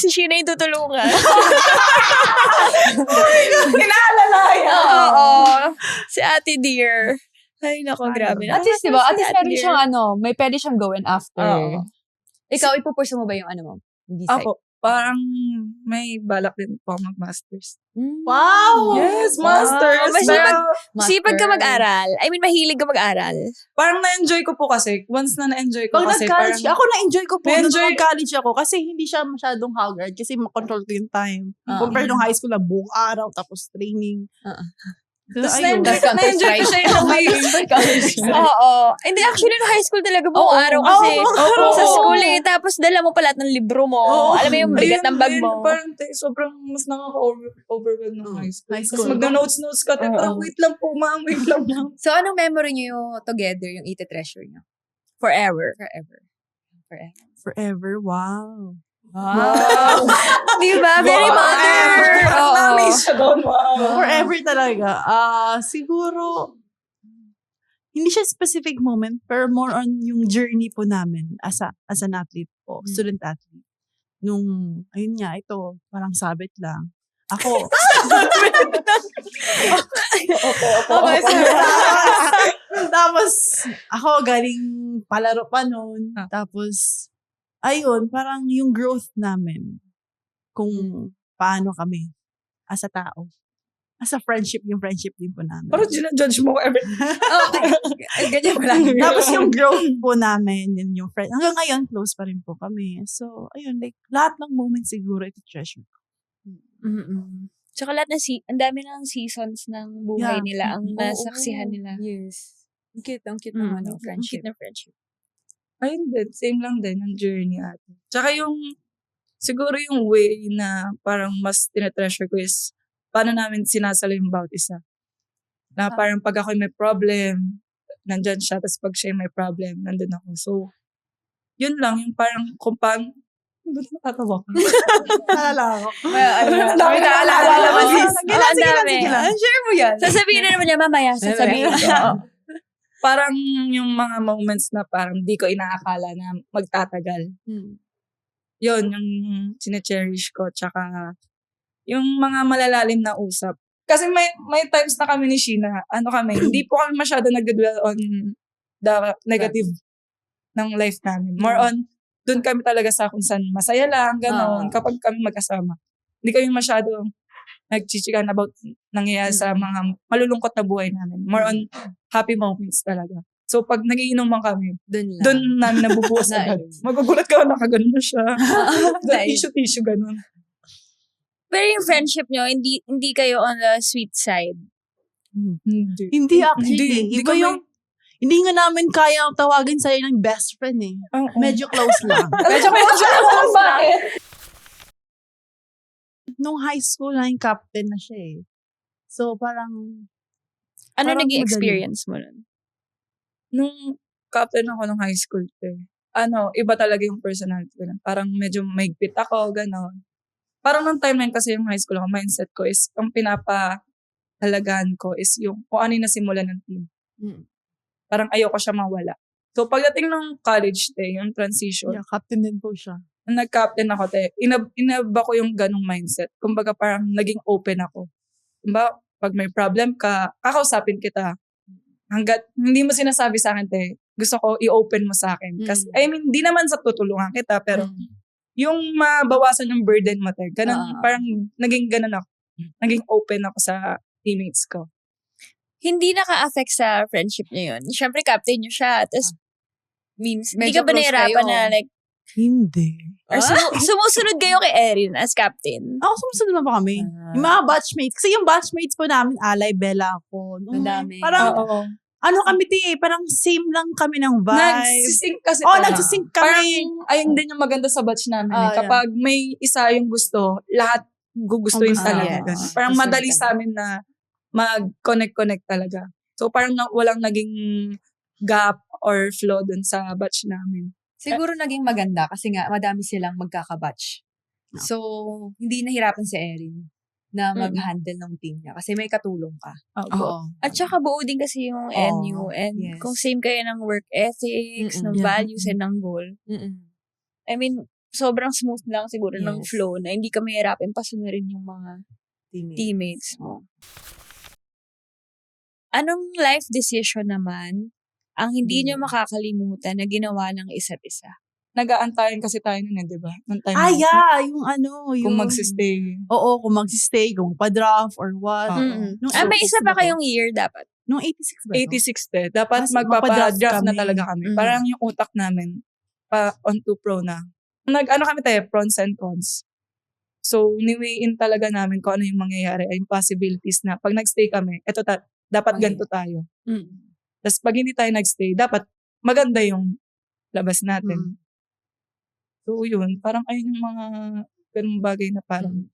Sheena yung tutulungan. Kinaalalayan. Oo. Si Ate Dear. Ay, nako, grabe. At least, diba? At Si least Ate meron Dear. siyang may pwede siyang gawin after. Oo. Ikaw, ipupursue mo ba yung mo? Hindi psych? Ako, parang may balak din po ako mag-masters. Wow! Yes, masters. Masipag- Pero Sipag ka mag-aral. I mean, mahilig ka mag-aral. parang na-enjoy ko po kasi. Once na na-enjoy ko Pag kasi nag-college, parang, ako na-enjoy ko po nung Na-enjoy- nag-college ako kasi hindi siya masyadong haggard kasi makontrol ko yung time. Compare nung high school na buong araw tapos training. Tapos Ayun. na-enjoy ko siya in a way. Oo. Hindi, actually, no high school talaga buong araw kasi sa school eh. Tapos dala mo pa lahat ng libro mo. Oo. Alam mo yung bigat ng bag mo. Parang sobrang mas nakaka-overwhelm ng high school. High Tapos school. magna-notes ka. Parang wait lang po ma'am, wait lang ma'am. So, anong memory niyo together, yung ite-treasure niyo? Forever. Forever. Forever. Forever, wow. Wow. Di ba? Very Wow. mother. Parang Oo. na-amaze siya doon. Wow. Forever talaga. Siguro, hindi siya specific moment, pero more on yung journey po namin as an athlete po, student athlete. Nung, ayun nga, ito, parang sabit lang. Ako. Tapos, ako galing palaro pa noon. Tapos, ayun, parang yung growth namin. Kung paano kami as a tao. As a friendship, yung friendship din po namin. Parang ginajudge mo every... Ganyan pa lang. Tapos yung growth po namin, and yung friend, hanggang ngayon, close pa rin po kami. So, ayun, like, lahat ng moments siguro, ito treasure ko. Tsaka lahat ang dami ng seasons ng buhay Yeah. nila ang nasaksihan nila. Yes. Ang cute ng Ang friendship. cute na friendship. Ayun din, same lang din yung journey ate. Tsaka yung, siguro yung way na parang mas tinatreasure ko is, paano namin sinasalo yung bawat isa. Na parang pag ako may problem, nandyan siya, tapos pag siya may problem, nandun ako. So, yun lang, yung parang kung paano, ba't natatawa ko? Naalala ko. Ang dami naalala naman. Ang dami. Share mo yan. Sasabihin na naman niya mamaya. Sasabihin niya. Parang yung mga moments na parang di ko inaakala na magtatagal. Yun, yung sinecherish ko. Tsaka, yung mga malalalim na usap. Kasi may times na kami ni Sheena, hindi po kami masyado nag-dwell on the negative ng life namin. More on, dun kami talaga sa kung saan masaya lang, gano'n, kapag kami magkasama. Hindi kami masyado nagchichikan about nangyayari sa mga malulungkot na buhay namin. More on happy moments talaga. So, pag nagiinuman kami, Doon lang. doon namin nabubuhos agad. Nice. Magugulat ka, nakaganon na siya. Nice. Tissue, ganun. Pero yung friendship nyo, hindi kayo on the sweet side. Hindi. Hindi actually. Hindi Iba kami- yung, hindi nga namin kaya tawagin sa'yo ng best friend eh. Oo. Medyo close lang. Medyo Bakit? Nung high school, naging captain na siya eh. So, parang, Ano Parang naging madali. experience mo nun? nung captain ako nung high school, iba talaga yung personality ko. Parang medyo maigpit ako, gano'n. Parang nung time na yun kasi yung high school ako, mindset ko is, ang pinapahalagaan ko is yung kung ano yung nasimulan ng team. Parang ayoko siya mawala. So, pagdating ng college, yung transition, yeah, captain din po siya. nung nag-captain ako, inaba ko yung ganong mindset. Kumbaga, parang naging open ako. Diba, pag may problem ka, kakausapin kita. Hanggat hindi mo sinasabi sa akin, gusto ko i-open mo sa akin. Kasi, I mean, di naman sa tutulungan kita, pero yung mabawasan yung burden mo, ganun, parang naging ganun ako. Naging open ako sa teammates ko. Hindi naka-affect sa friendship niyo yun. Siyempre, captain niyo siya. Tapos, means, hindi Medyo ka ba close nahirapan kayo. na like, Hindi. or sumusunod kayo kay Erin as captain? Ako, sumusunod naman pa kami. Yung mga batchmates. Kasi yung batchmates po namin, Alay, Bella, ako. Ang dami. Parang, Oo. ano kami parang same lang kami ng vibe. Nagsisync kasi Oh, talaga. nagsisync Parang, kami. ayun din yung maganda sa batch namin. Ah, Kapag may isa yung gusto, lahat gugustuhin gusto, talaga. yes. Ganun. Parang Gusto madali talaga. sa amin na mag-connect talaga. So, parang walang naging gap or flaw dun sa batch namin. Siguro naging maganda kasi nga madami silang magkakabatch. So, hindi nahirapan si Erin na mag-handle ng team niya kasi may katulong ka. Oo. At saka buo din kasi yung NU. And yes. kung same kayo ng work ethics, ng Yeah. values, and ng goal. I mean, sobrang smooth lang siguro ng Yes. flow na hindi ka mahirapin pasunurin yung mga teammates mo. Anong life decision naman ang hindi nyo makakalimutan na ginawa ng isa't isa? Nag-aantayan kasi tayo nun di ba? Nung time Ah, na- yeah. Yung ano, yung... Kung magsistay. Oo, kung magsistay, kung pa-draft or what. Oo. Nung May 86 isa ba pa to? kayong year dapat. Nung 86 ba? 86 Dapat Mas magpapa-draft magpa-draft na kami. talaga kami. Mhm. Parang yung utak namin, on to pro na. Nag-ano kami pros and cons. So, ni-weigh-in talaga namin kung ano yung mangyayari, ay yung possibilities na pag nag-stay kami, dapat ganito tayo. Tapos pag hindi tayo nag-stay, dapat maganda yung labas natin. So, yun. Parang ayun yung mga ganung bagay na parang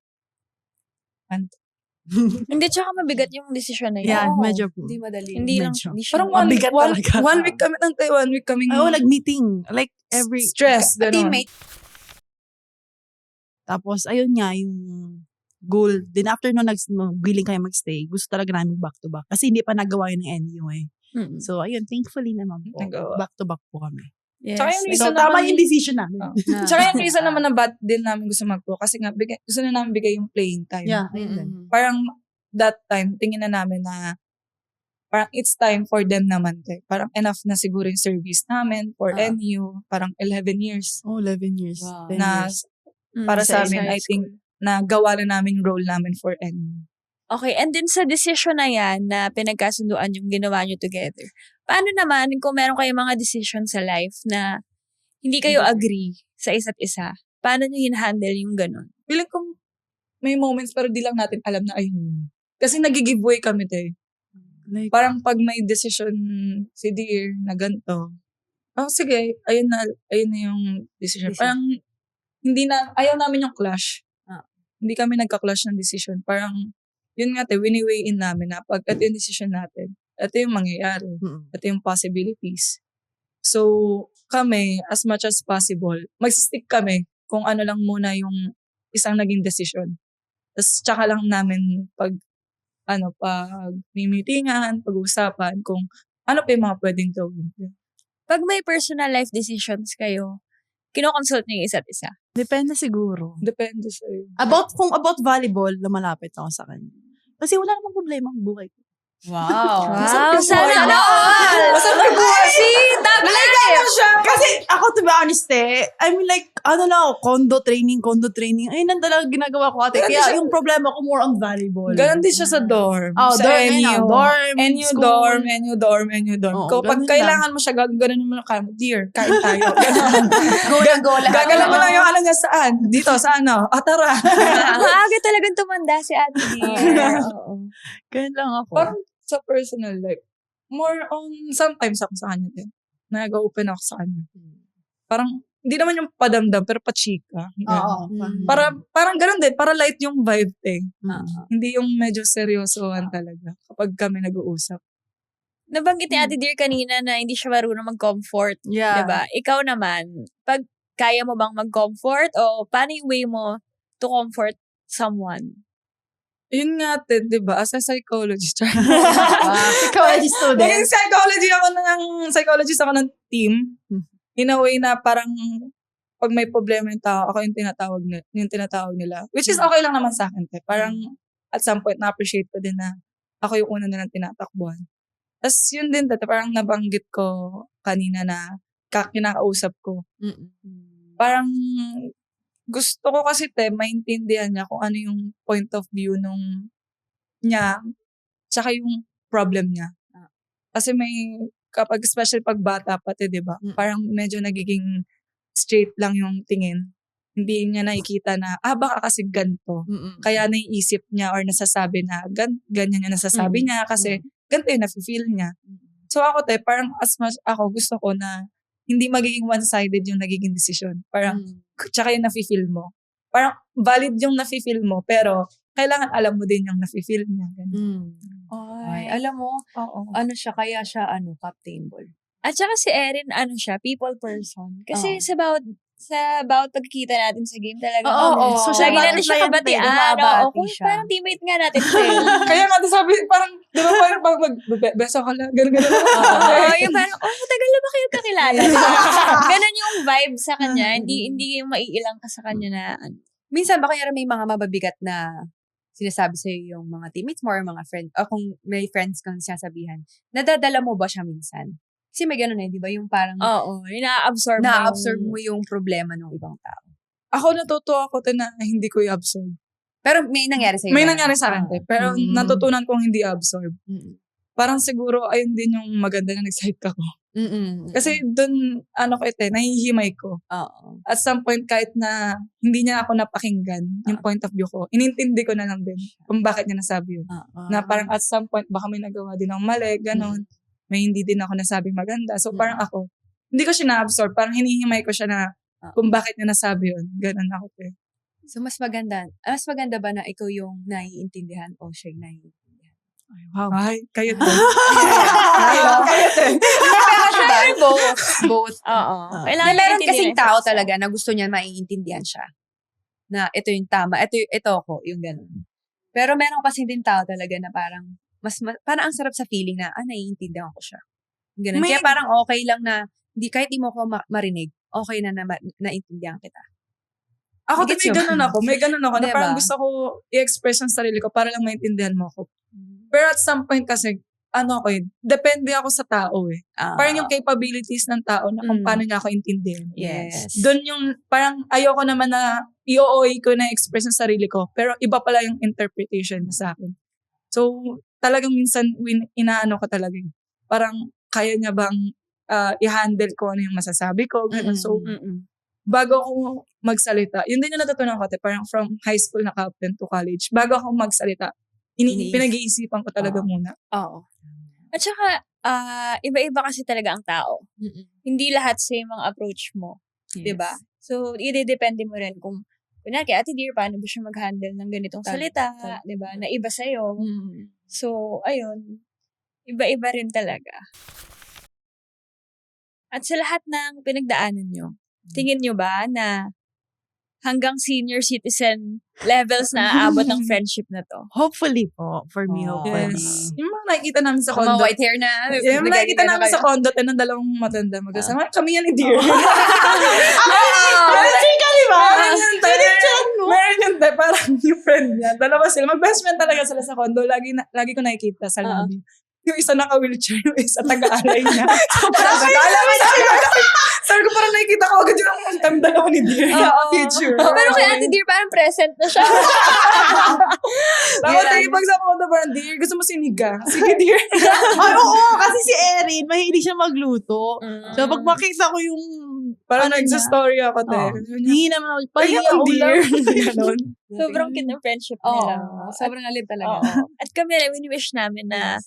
Hindi, tsaka mabigat yung decision na yun. Yeah, Oo, medyo. Hindi madali. Hindi lang. Medyo. Hindi siya. parang Mabigat talaga. one week kami nantay, 1 week kaming Oo, nag-meeting. Like, every... stress. Ganun. Teammate. Tapos, ayun nga, yung goal. Then after no, willing kayo magstay, gusto talaga namin back-to-back. Kasi hindi pa nagawa yun ng NU eh. So, ayun, thankfully naman po. Nagawa. Back-to-back po kami. Yes. Tsaka yung Like, So, Isa tama naman- yung decision namin. Tsaka yung reason naman na ba't din namin gusto mag-pro kasi nga gusto na namin bigay yung playing time. Yeah. Parang that time, tingin na namin na parang it's time for them naman. Parang enough na siguro yung service namin for NU. Parang 11 years. Oh, 11 years. Wow. 10 Na years. para sa isa amin, high I think, na gawa na namin yung role namin for NU. Okay, and then sa decision na yan na pinagkasunduan yung ginawa nyo together, paano naman kung meron kayong mga decision sa life na hindi kayo agree sa isa't isa? Paano nyo hinahandle yung ganun? Feeling ko may moments pero di lang natin alam na ayun yun. Kasi nag-giveaway kami Like, Parang pag may decision si Dear na ganito, sige, ayun na yung decision. Parang ayaw namin yung clash. Hindi kami nagka-clash ng decision. Parang, yun nga wini-weigh in namin na pag ito yung decision natin, ito yung mangyayari, ito yung possibilities. So, kami, as much as possible, mag-stick kami kung ano lang muna yung isang naging decision. Tapos, tsaka lang namin pag meetingan, pag-uusapan kung ano pa yung mga pwedeng gawin. Pag may personal life decisions kayo, kinoconsult nyo yung isa't isa. depende siguro. Depende sa'yo. About volleyball, lumalapit ako sa kanya. Kasi wala namang problema ang buhay ko. Wow. Wow, sana buhay mo. all! Masarap yung buhay. Si Top Life! Kasi ako to be honest I mean like, condo training. Ayun ang talaga ginagawa ko ate. Kaya yung problema ko more on volleyball. Ganon din siya sa dorm. Sa NU. dorm, school. NU dorm. Oo, Pag ganun kailangan mo siya, gano'n mo lang kaya, dear, kain tayo. Ganon. Go lang. Gagalaw mo lang yung niya saan? Dito, sa ano? Tara. Maaga talagang tumanda si Ate Dear. Oo. Ganun lang ako. Parang sa personal life, more on, sometimes ako sa kanya din. Nag-open ako sa kanya. Parang, hindi naman yung padamdam, pero pachika. Oo. Parang ganun din, para light yung vibe Hindi yung medyo seryosohan talaga kapag kami nag-uusap. Nabanggit ni Ate Dear kanina na hindi siya marunong mag-comfort. Yeah. Diba? Ikaw naman, pag kaya mo bang mag-comfort o paano yung way mo to comfort someone? Yun nga din, di ba? As a psychologist. Psychology student. Naging psychologist ako ng team. In a way na parang pag may problema yung tao, ako yung tinatawag nila. Which is okay lang naman sa akin. Parang at some point na-appreciate ko din na ako yung una nilang tinatakbuhan. Tapos yun din, parang nabanggit ko kanina na kinakausap ko. Parang gusto ko kasi maintindihan niya kung ano yung point of view niya tsaka yung problem niya. Kasi kapag especially pag bata pati, di ba? Parang medyo nagiging straight lang yung tingin. Hindi niya nakikita na, baka kasi ganito. Kaya naiisip niya or nasasabi na, ganyan yung nasasabi niya kasi ganito yung nafe-feel niya. So ako parang as much ako gusto ko na hindi magiging one-sided yung nagiging desisyon. Parang, tsaka yung nafe-feel mo. Parang, valid yung nafe-feel mo, pero, kailangan alam mo din yung nafe-feel niya. Ay, alam mo, ano siya, kaya siya, captain ball. At saka si Erin, siya, people person. Kasi sa bawat pagkikita natin sa game talaga. So, lagi natin siya kabatian. Bumabati siya. Parang teammate nga natin siya. Kaya nga sabi, parang, di ba parang pag beso ka lang, gano'n. Yung parang, tagal na ba kayo kakilala? Ganon yung vibe sa kanya. Hindi yung maiilang ka sa kanya na, Minsan ba kaya may mga mababigat na sinasabi sa'yo yung mga teammates mo or mga friends, o kung may friends kang sinasabihan, nadadala mo ba siya minsan? Kasi may gano'n di ba? Yung parang, yung na-absorb mo yung problema ng ibang tao. Ako natutuwa ako na hindi ko i-absorb. Pero may nangyari sa'yo? May nangyari sa akin, pero natutunan kong hindi absorb. Parang siguro, ayun din yung maganda na nag-side ako. Kasi doon, nahihimay ko. At some point, kahit na hindi niya ako napakinggan, yung point of view ko, inintindi ko na lang din kung bakit niya nasabi yun. Na parang at some point, baka may nagawa din ng mali, ganon. May hindi din ako nasabing maganda. So parang ako, hindi ko siya na-absorb. Parang hinihimay ko siya na kung bakit niya nasabi yun. Ganon ako. So mas maganda ba na ikaw yung naiintindihan o siya yung naiintindihan? Wow. Ay, kayo din. Pero both. Kailangan Meron kasing tao talaga na gusto niya maiintindihan siya. Na ito yung tama, ito ako, yung gano'n. Pero meron kasi din tao talaga na parang parang ang sarap sa feeling na naiintindihan ko siya. Ganun. Kaya parang okay lang na kahit di mo ako marinig, okay na naintindihan kita. Ako din may ganun ako. Na Diba? parang gusto ko i-express yung sarili ko para lang maintindihan mo ako. Pero at some point kasi, depende ako sa tao Parang yung capabilities ng tao na kung paano niya ako intindihan. Yes. Doon yung, parang ayoko naman na i-OOI ko na express yung sarili ko, pero iba pala yung interpretation niya sa akin. So, talagang minsan, inaano ko talaga parang, kaya niya bang i-handle ko ano yung masasabi ko. So, bago ako magsalita, yun din yung natutunan ko, parang from high school na captain to college, bago ako magsalita, pinag-iisipan ko talaga muna. Oo. At saka, iba-iba kasi talaga ang tao. Hindi lahat same ang approach mo. Yes. Diba? So, idedepende mo rin kung, kay Ate Dear, paano ba siya mag-handle ng ganitong salita, diba? Na iba sa'yo. So, ayun. Iba-iba rin talaga. At sa lahat ng pinagdaanan nyo, tingin nyo ba na hanggang senior citizen levels na aabot ng friendship na to? Hopefully po. For me, hopefully. Yes. Yung mga nakikita namin sa Mga condo. white hair na. Yung mga nakikita namin sa condo, ng dalawang matanda magkasama. Kami yan ni Dear. Chika, di ba? Meron yun, parang yung friend niya. Dalawa sila. Mag-best friend talaga sila sa condo. Lagi ko nakikita sa lobby. yung isa naka-wheelchair, yung isa taga-alay niya. So, parang sabi ko parang nakikita ko agad yung kami dalawa ni Dear. Future. Pero kay Ate Dear, parang present na siya. Tapos pagsama ko na parang, Dear, gusto mo siniga? Sige, Dear. Ay, oo, kasi si Erin, mahilig siya magluto. So, pag makita ko yung Parang nagsa-story ako, te. hindi naman ako, Ay, yung Dear. Ganon. Sobrang cute ng friendship Oo. nila. Sobrang alib talaga. Oo. At kami rin, wini-wish namin na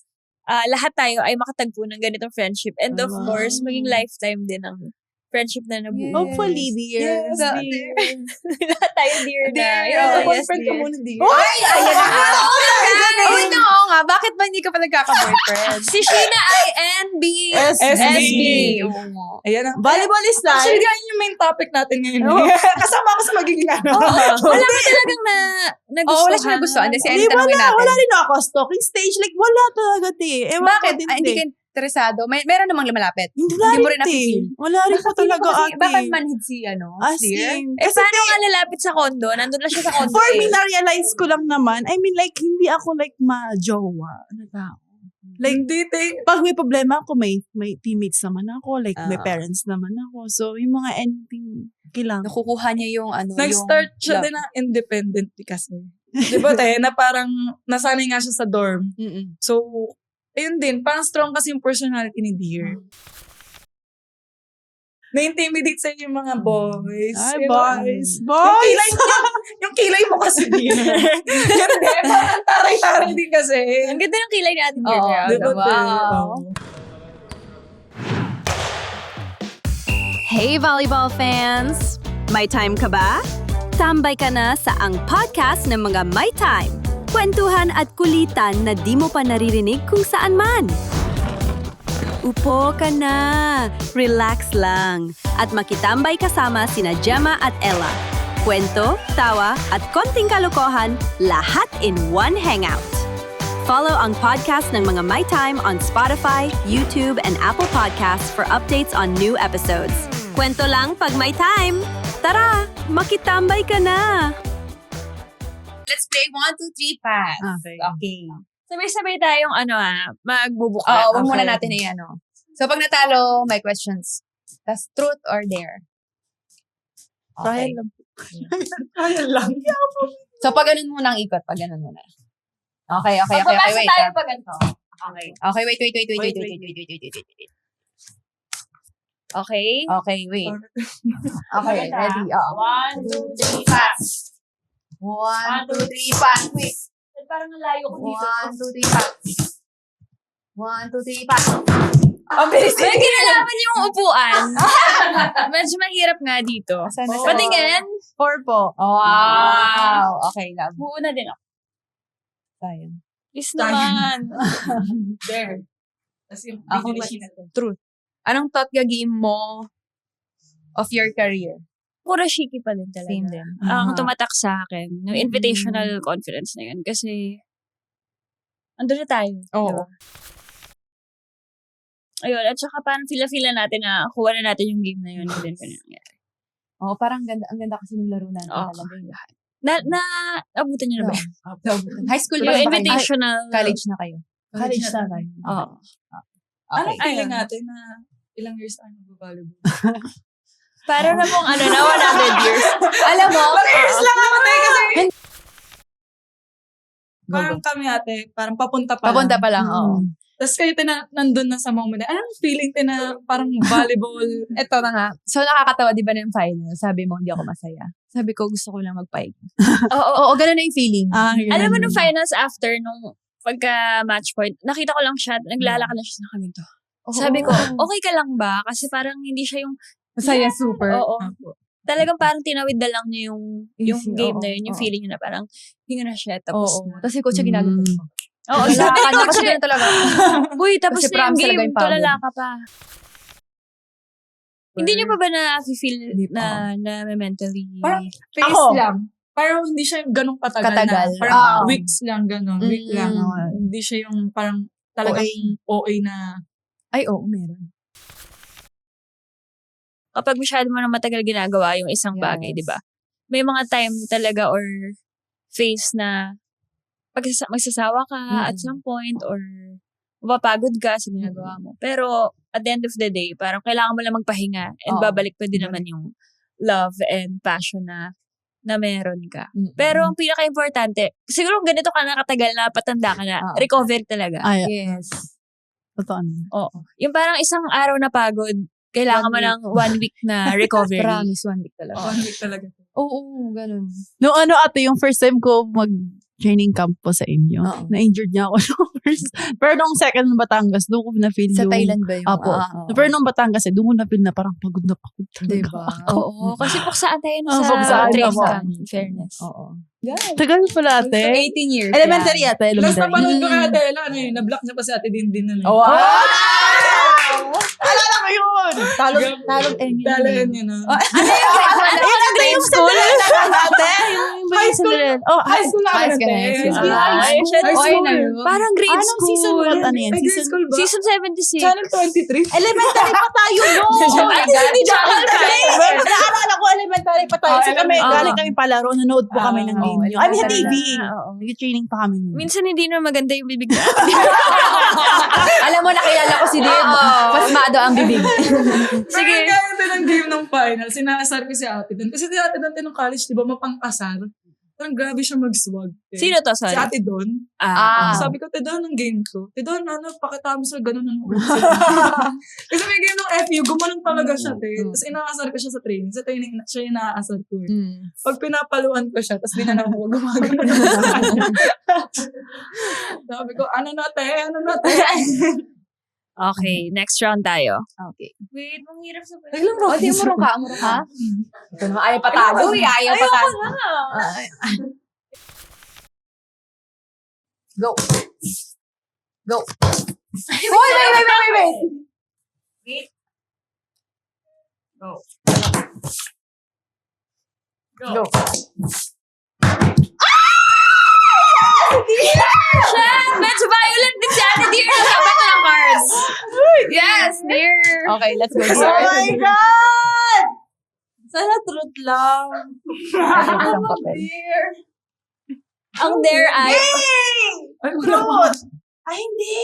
lahat tayo ay makatagpo ng ganitong friendship. And of course, maging lifetime din ang friendship na nabuo. Hopefully, dear. Yes, So, Dear. lahat tayo dear na. Yeah, Yes, boyfriend ka dear. muna, Dear. Ay, ayan na nga. Uy, no, nga. Bakit ba hindi ka pa nagkaka-boyfriend? Si Sheena ay NB. SB. Ayan na. Volleyball is Actually, life. yan yung main topic natin ngayon. Kasama ako sa magiging ano. Wala ka talagang nagustuhan. Wala siya nagustuhan. Kasi Hindi, tanongin natin. wala rin ako stalking stage. Like, wala talaga, te. Ewan Bakit? ko din, Hindi te. ka interesado? Meron namang lumalapit. Hindi Hindi mo rin, rin te. napipil. Wala rin po talaga, ate. Bakit manhid si, As Dear? in, Eh, paano nga lalapit sa kondo? Nandun na siya sa kondo. for me, na-realize ko lang naman, I mean, like, hindi ako, like, ma-jowa. Ano tao? Like, Hindi, te. pag may problema ako, may teammates naman ako, like, may Ah. parents naman ako. So, yung mga anything, kailangan. Nakukuha niya yung Nag-start yung siya love. din na independently kasi. Di ba, te? Na parang nasanay nga siya sa dorm. Mm-mm. So, ayun din. Parang strong kasi yung personality ni Dear. Na-intimidate sa yung mga boys. Ay, Yung boys. Yung Boys! kilay, yung kilay mo kasi, Dear. Yan din. Parang taray-taray din kasi. Ang ganda ng kilay ni Ate Dear. Oo. Girl. Di ba, te? Wow. Oo. Hey volleyball fans! May time ka ba? Tambay ka na sa ang podcast ng mga May Time. Kwentuhan at kulitan na di mo pa naririnig kung saan man. Upo ka na, relax lang, at makitambay kasama sina Gemma at Ella. Kwento, tawa, at konting kalokohan, lahat in one hangout. Follow ang podcast ng mga My Time on Spotify, YouTube, and Apple Podcasts for updates on new episodes. Kwento lang pag may time. Tara, makitambay ka na! Let's play 1, 2, 3, pass. Okay. Okay. Sabay-sabay tayong magbubuka. Oo, wag muna Okay. natin So, pag natalo, may questions. Tas truth or dare? Okay. Ayun lang. So, pag ganun muna ang ikot. Pag ganun muna. Okay. Magbabasa Wait. tayo pag ganito. Okay. Okay, wait. Okay? Okay, wait. Okay, ready. 1, 2, 3, pass. 1, 2, 3, pass. Wait. Parang nalayo ko dito. 1, 2, 3, pass. 1, 2, 3, pass. Ang bilis. May kinalaman yung upuan. Medyo mahirap nga dito. Sana Oo. Patingin. 4 po. Wow. Okay, love. Buuna din ako. Sayang. Please Sayang. naman. There. Tapos yung Ako binili ba? siya natin. Truth. Anong thought game mo of your career? Kurashiki pa din talaga. Same din. Ang tumatak sa akin, yung invitational conference na yun. Kasi, andun na tayo. Oo. Diba? Ayun, at saka parang fila-fila natin na kuha na natin yung game na yun. And then, ganun nangyari. Oh, parang ang ganda kasi ng laro natin Oo. talaga yung lahat. Abutan nyo na ba? High school Yung ba kayo? invitational. College na kayo. College na tayo. Oo. Anong Okay. feeling natin na ilang years tayo nag-volleyball? Para na mong 100 years. Alam mo, Years lang ako tayo kasi Go, parang kami ate, parang papunta pa papunta lang. pa lang, oo. Tapos kayo nandun na sa moment na, anong feeling na parang volleyball? Ito na nga. So, nakakatawa, di ba na yung final? Sabi mo, hindi ako masaya. Sabi ko, gusto ko lang magpaig. Oo, ganun na yung feeling. Alam mo nung finals after nung pagka match point, nakita ko lang siya, naglalakad lang siya sa kaminto. Sabi ko, okay ka lang ba? Kasi parang hindi siya yung, Masaya, super. oo. Talagang parang tinawid na lang niya yung Easy, game oo, na yun, yung oo. feeling niya na parang hinga na siya, tapos Oo. na. Tapos si coach ginagawa ko. Oo, Wala sabi ka ko, na kasi ganun talaga. uy, tapos Kasi na yung promise talaga game, yung pagod. tulala ka pa. Hindi niyo pa ba na-feel Hindi pa. na mentally? Parang Pace Ako. lang. Parang hindi siya yung ganong katagal, Katagal. na. Parang Oo. weeks lang, ganon. Week Mm. lang. Hindi siya yung parang talagang OA na. Ay, oo, meron. Kapag masyado mo na matagal ginagawa yung isang bagay, Yes. di ba? May mga time talaga or phase na magsasawa ka at some point or mapapagod ka sa ginagawa mo. Pero at the end of the day, parang kailangan mo lang magpahinga and babalik pa din naman yung love and passion na meron ka. Pero ang pinaka-importante, siguro ganito ka nakatagal na patanda ka na, recover talaga. Yes. Totoo naman. Oo. Yung parang isang araw na pagod, kailangan mo ng 1 week na recovery. Promise, 1 week talaga. 1 week talaga. Oo, ganun. No, ate, yung first time ko mag-training camp po sa inyo, na-injured niya ako nung first. Pero nung second ng Batangas, doon ko na-feel Sa yung... Thailand ba yun? Apo. Pero nung Batangas, doon ko na-feel na parang pagod na pagod talaga. Diba? Oo. Kasi puksaan tayo puksaan training ako. camp. In fairness. Oo. Tagal pala, So, ate. 18 years. Elementary ate, Last na elementary. panood ko kaya Tela, na-block niya pa si Ate Dindin na. Oh, wow! Alala ko yun! Talong Dalayan niya na. Yung grade school? Ate, yung High school. High school na High school. High school. Parang grade Anong school. season ba? Ano yan? Ay, grade school ba? Season 76. Channel 23. Elementary pa tayo noon! Hindi Channel 5. Naalala ko, elementary pa tayo. Kasi kami, galing kami palaro, nanood po kami ng game nyo. Ay, may sa TV. Nag-training pa kami nun. Minsan hindi na maganda yung bibig na. Alam mo, nakilala ko si Dave. Mas maado ang bibig. Sige. Pero kaya ito ng game ng final, sinasar ko si Ate Don. Kasi si Ate Don ng college, di ba, mapang-asar. Parang grabe siya mag-swag. Sino to, Si sorry? Ate Don. Sabi ko, Ate Don, ng game ko. Ate Don, pakita mo sa ganun ng Kasi may game ng FU, gumanon talaga siya, te. Tapos inaasar ko siya sa training. Sa training, siya yung naaasar ko. Pag pinapaluan ko siya, tapos dinanaw ko, gumagano na sa kanya. Sabi ko, ano na, te? Okay, next round tayo. Okay. Wait, ang hirap sa Ay, lang O, di murong ka. Ito naman, ayaw patago eh. Ayaw patago. Go. Go. Wait. Go. Go. Medyo violent din si Ate Dear. Nasabat na ng cards. Yes, dear. Okay, let's go. Oh my God! Sana truth lang. Ang dare ay... Truth! Ay, hindi!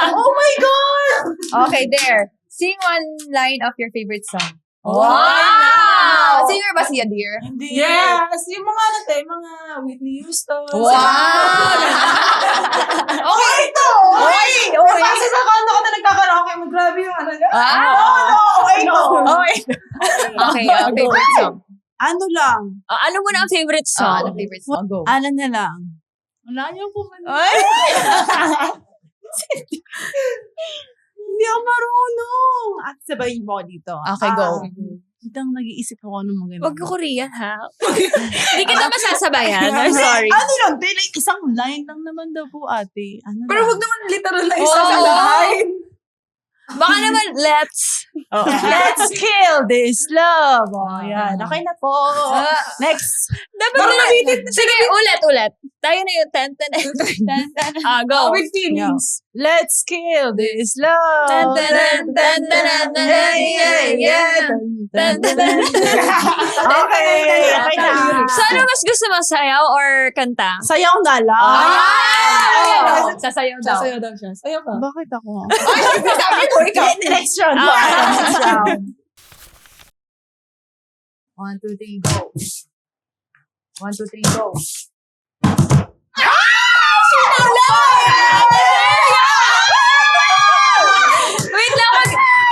Oh my God! Okay, there. Sing one line of your favorite song. Wow! Singer ba siya, dear? Yes! Yung mga mga Whitney Houston. Okay, ito! Okay! Kasi sa kano ko na nagkakaraoke mo, grabe yung ano niya. Okay, favorite song. Ano lang? Ano mo na ang favorite song? Ano favorite song? Go. Ano na lang? Wala niyo po man. Hindi ako marunong. At sabayin mo ako dito. Okay, go. Itang nag-iisip ako ng mga Huwag ko Korean, ha? Hindi kita masasabayan. I'm sorry. Ano lang? Like, isang line lang naman daw po, ate. Ano Pero lang? wag naman literal na isa sa line. Baka naman, let's... Let's kill this love. Oh, yan. Okay na po. Next. Dapat nabitin. Sige, ulit. Tayo na yung tan. Go. With feelings. Let's kill this love. Tan. Okay. Okay na. So, ano mas gusto mo, sayaw or kanta? Sayaw na lang. Sasayaw daw. Sasayaw daw siya. Sayaw ka. Bakit ako? Sabi ko, ikaw. Next round. Next round. 1, 2, 3, go. 1, 2, 3, go. Wait lang,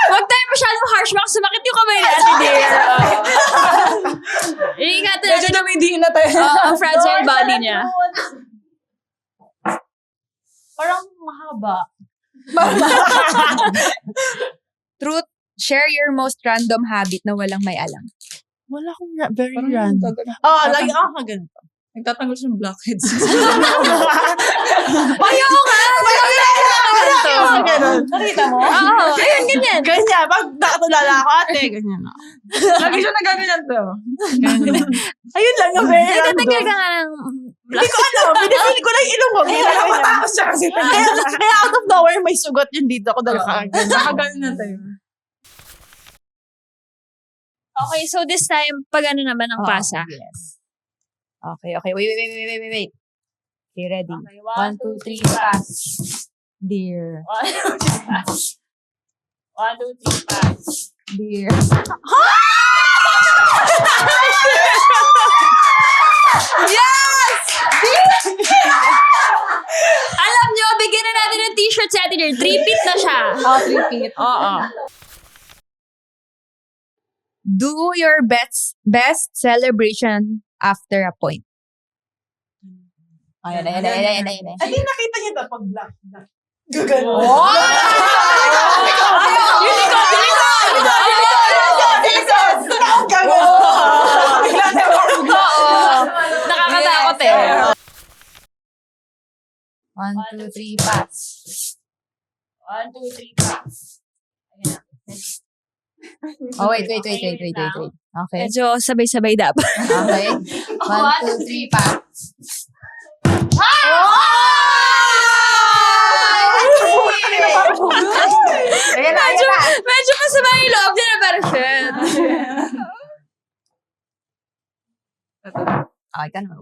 wag tayo masyadong harsh. Baka sumakit yung kamay natin, dear. Iingatan Medyo natin dumidina tayo. ang fragile body niya. Parang mahaba. Truth, share your most random habit na walang may alam. Wala akong very Parang random. gagano. Lagi ako kaganito. Nagtatanggol siya ng blackheads. Nakita mo? Oo, ayun, ganyan. Ganyan. Pag nakatulala ako, ate, ganyan. Lagi siya nagaganyan to. Ayun lang yung very Nagtatagal random. ka nga ng... Hindi ko alam. Pinipili ko lang ilong ko. Nakapatakas siya kasi. Kaya out of nowhere, may sugat yun dito ako dahil kakaganyan. Nakaganon na tayo. Okay, so this time, pag ano naman ang pasa. Yes. Okay. Wait. Okay, ready? Okay, 1, 2, 3, pass. Dear. 1, 2, 3, pass. 1, 2, 3, pass. Dear. Alam nyo, bigyan na natin ng t-shirt sa atin. 3-pit na siya. Oh, 3-pit. Oo. Do your best celebration after a point. Ayan. Ay, nakita niyo ito pag black. Gagano. Nakakatakot eh. 1, 2, 3, pass. 1, 2, 3, pass. Ayan na. Oh, wait. Okay. Medyo sabay-sabay dapat. Okay. 1, 2, 3, pass. Medyo masama yung loob niya na parang shit. Okay, ka naman.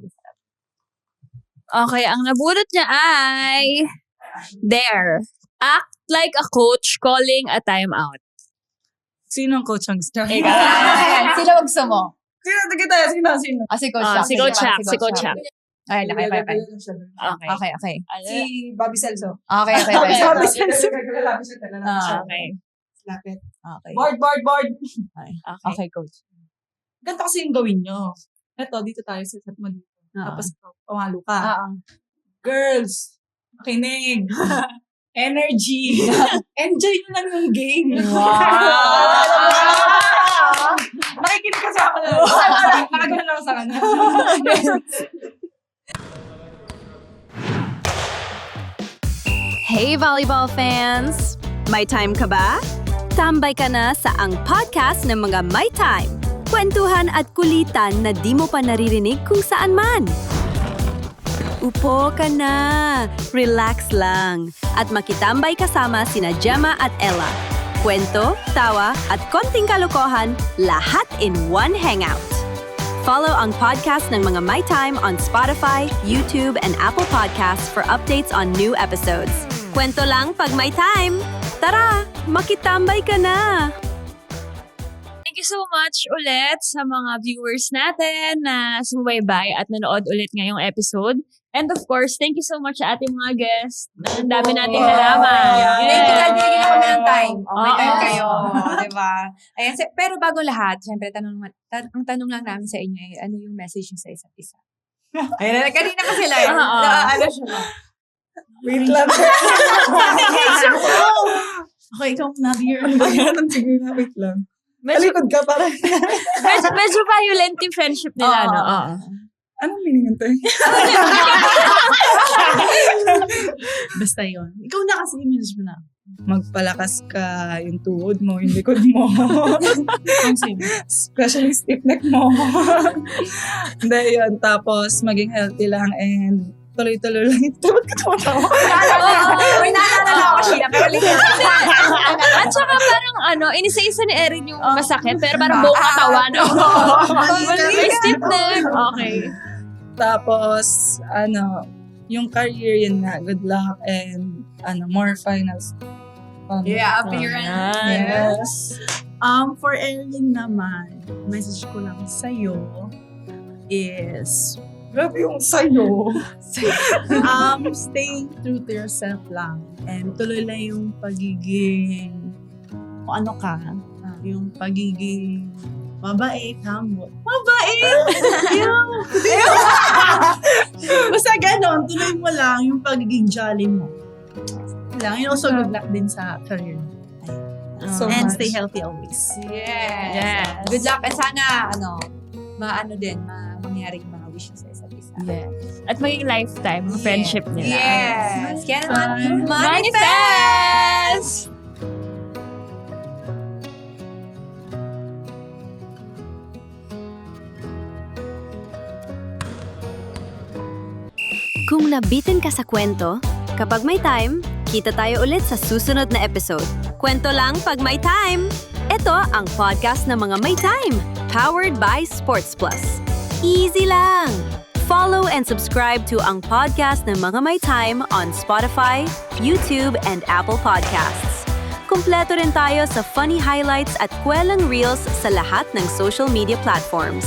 Okay, ang nabunot niya ay there. Act like a coach calling a timeout. Sino ang coach ang star? Sino gusto mo? Sino? Sino? Si Coach Ah, Chuck. si Coach Chuck, si Coach Chuck. Okay. Okay. Si Bobby Celso. Okay. Bobby Celso. Okay. Lapit. Okay. Board. Okay, Coach. Ganito kasi yung gawin nyo. Eto, dito tayo sa set mo dito. Tapos, pamalo ka. Girls, makinig. Energy. Enjoy nyo lang yung game. Nakikinig kasi ako na. Nakagano lang sa kanya. Hey volleyball fans! May time ka ba? Tambay ka na sa ang podcast ng mga May Time. Kwentuhan at kulitan na di mo pa naririnig kung saan man. Upo ka na, relax lang, at makitambay kasama sina Gemma at Ella. Kwento, tawa, at konting kalokohan, lahat in one hangout. Follow ang podcast ng mga My Time on Spotify, YouTube, and Apple Podcasts for updates on new episodes. Kwento lang pag may time. Tara, makitambay ka na! Thank you so much ulit sa mga viewers natin na sumubaybay at nanood ulit ngayong episode. And of course, thank you so much sa ating mga guests. Ang dami nating nalaman. Thank you, dahil binigyan na kami ng time. May time Oo. kayo. Diba? Ayan, pero bago lahat, syempre, ang tanong lang namin sa inyo ay, ano yung message nyo sa isa't isa? Ayan, kanina pa sila. Oo. Ano siya? Wait lang. Okay, ikaw na, dear. Sige na, wait lang. Medyo, Talikod ka para. medyo violent yung friendship nila, no? Oo. Anong meaning nito? Basta yun. Ikaw na kasi, i-manage mo na. Magpalakas ka yung tuhod mo, yung likod mo. Especially stiff neck mo. Hindi yun. Tapos, maging healthy lang and tuloy-tuloy lang. Ba't ka tumatawa? May naalala ako siya, pero lingkod. At saka parang inisa-isa ni Erin yung masakit, pero parang buong katawan. May stiff neck. Okay. Tapos, yung career yun nga, good luck and more finals. Appearance. Yes. For Erin naman, message ko lang sa'yo is, Grabe yung sayo. stay true to yourself lang. And tuloy lang yung pagiging, kung ano ka, yung pagiging mabait, humble. Mabait! Basta ganon, tuloy mo lang yung pagiging jolly mo. Lang, and also good luck din sa career mo. So And much. stay healthy always. Yes. Good luck. And sana, mangyaring mga wishes sa isa't isa. Yes. At maging lifetime ang friendship nila. Yes. Kaya naman, Manifest! Kung nabitin ka sa kwento, kapag may time, kita tayo ulit sa susunod na episode. Kwento lang pag may time! Ito ang podcast ng mga may time, powered by Sports Plus. Easy lang! Follow and subscribe to ang podcast ng Mga May Time on Spotify, YouTube, and Apple Podcasts. Kumpleto rin tayo sa funny highlights at kwelang reels sa lahat ng social media platforms.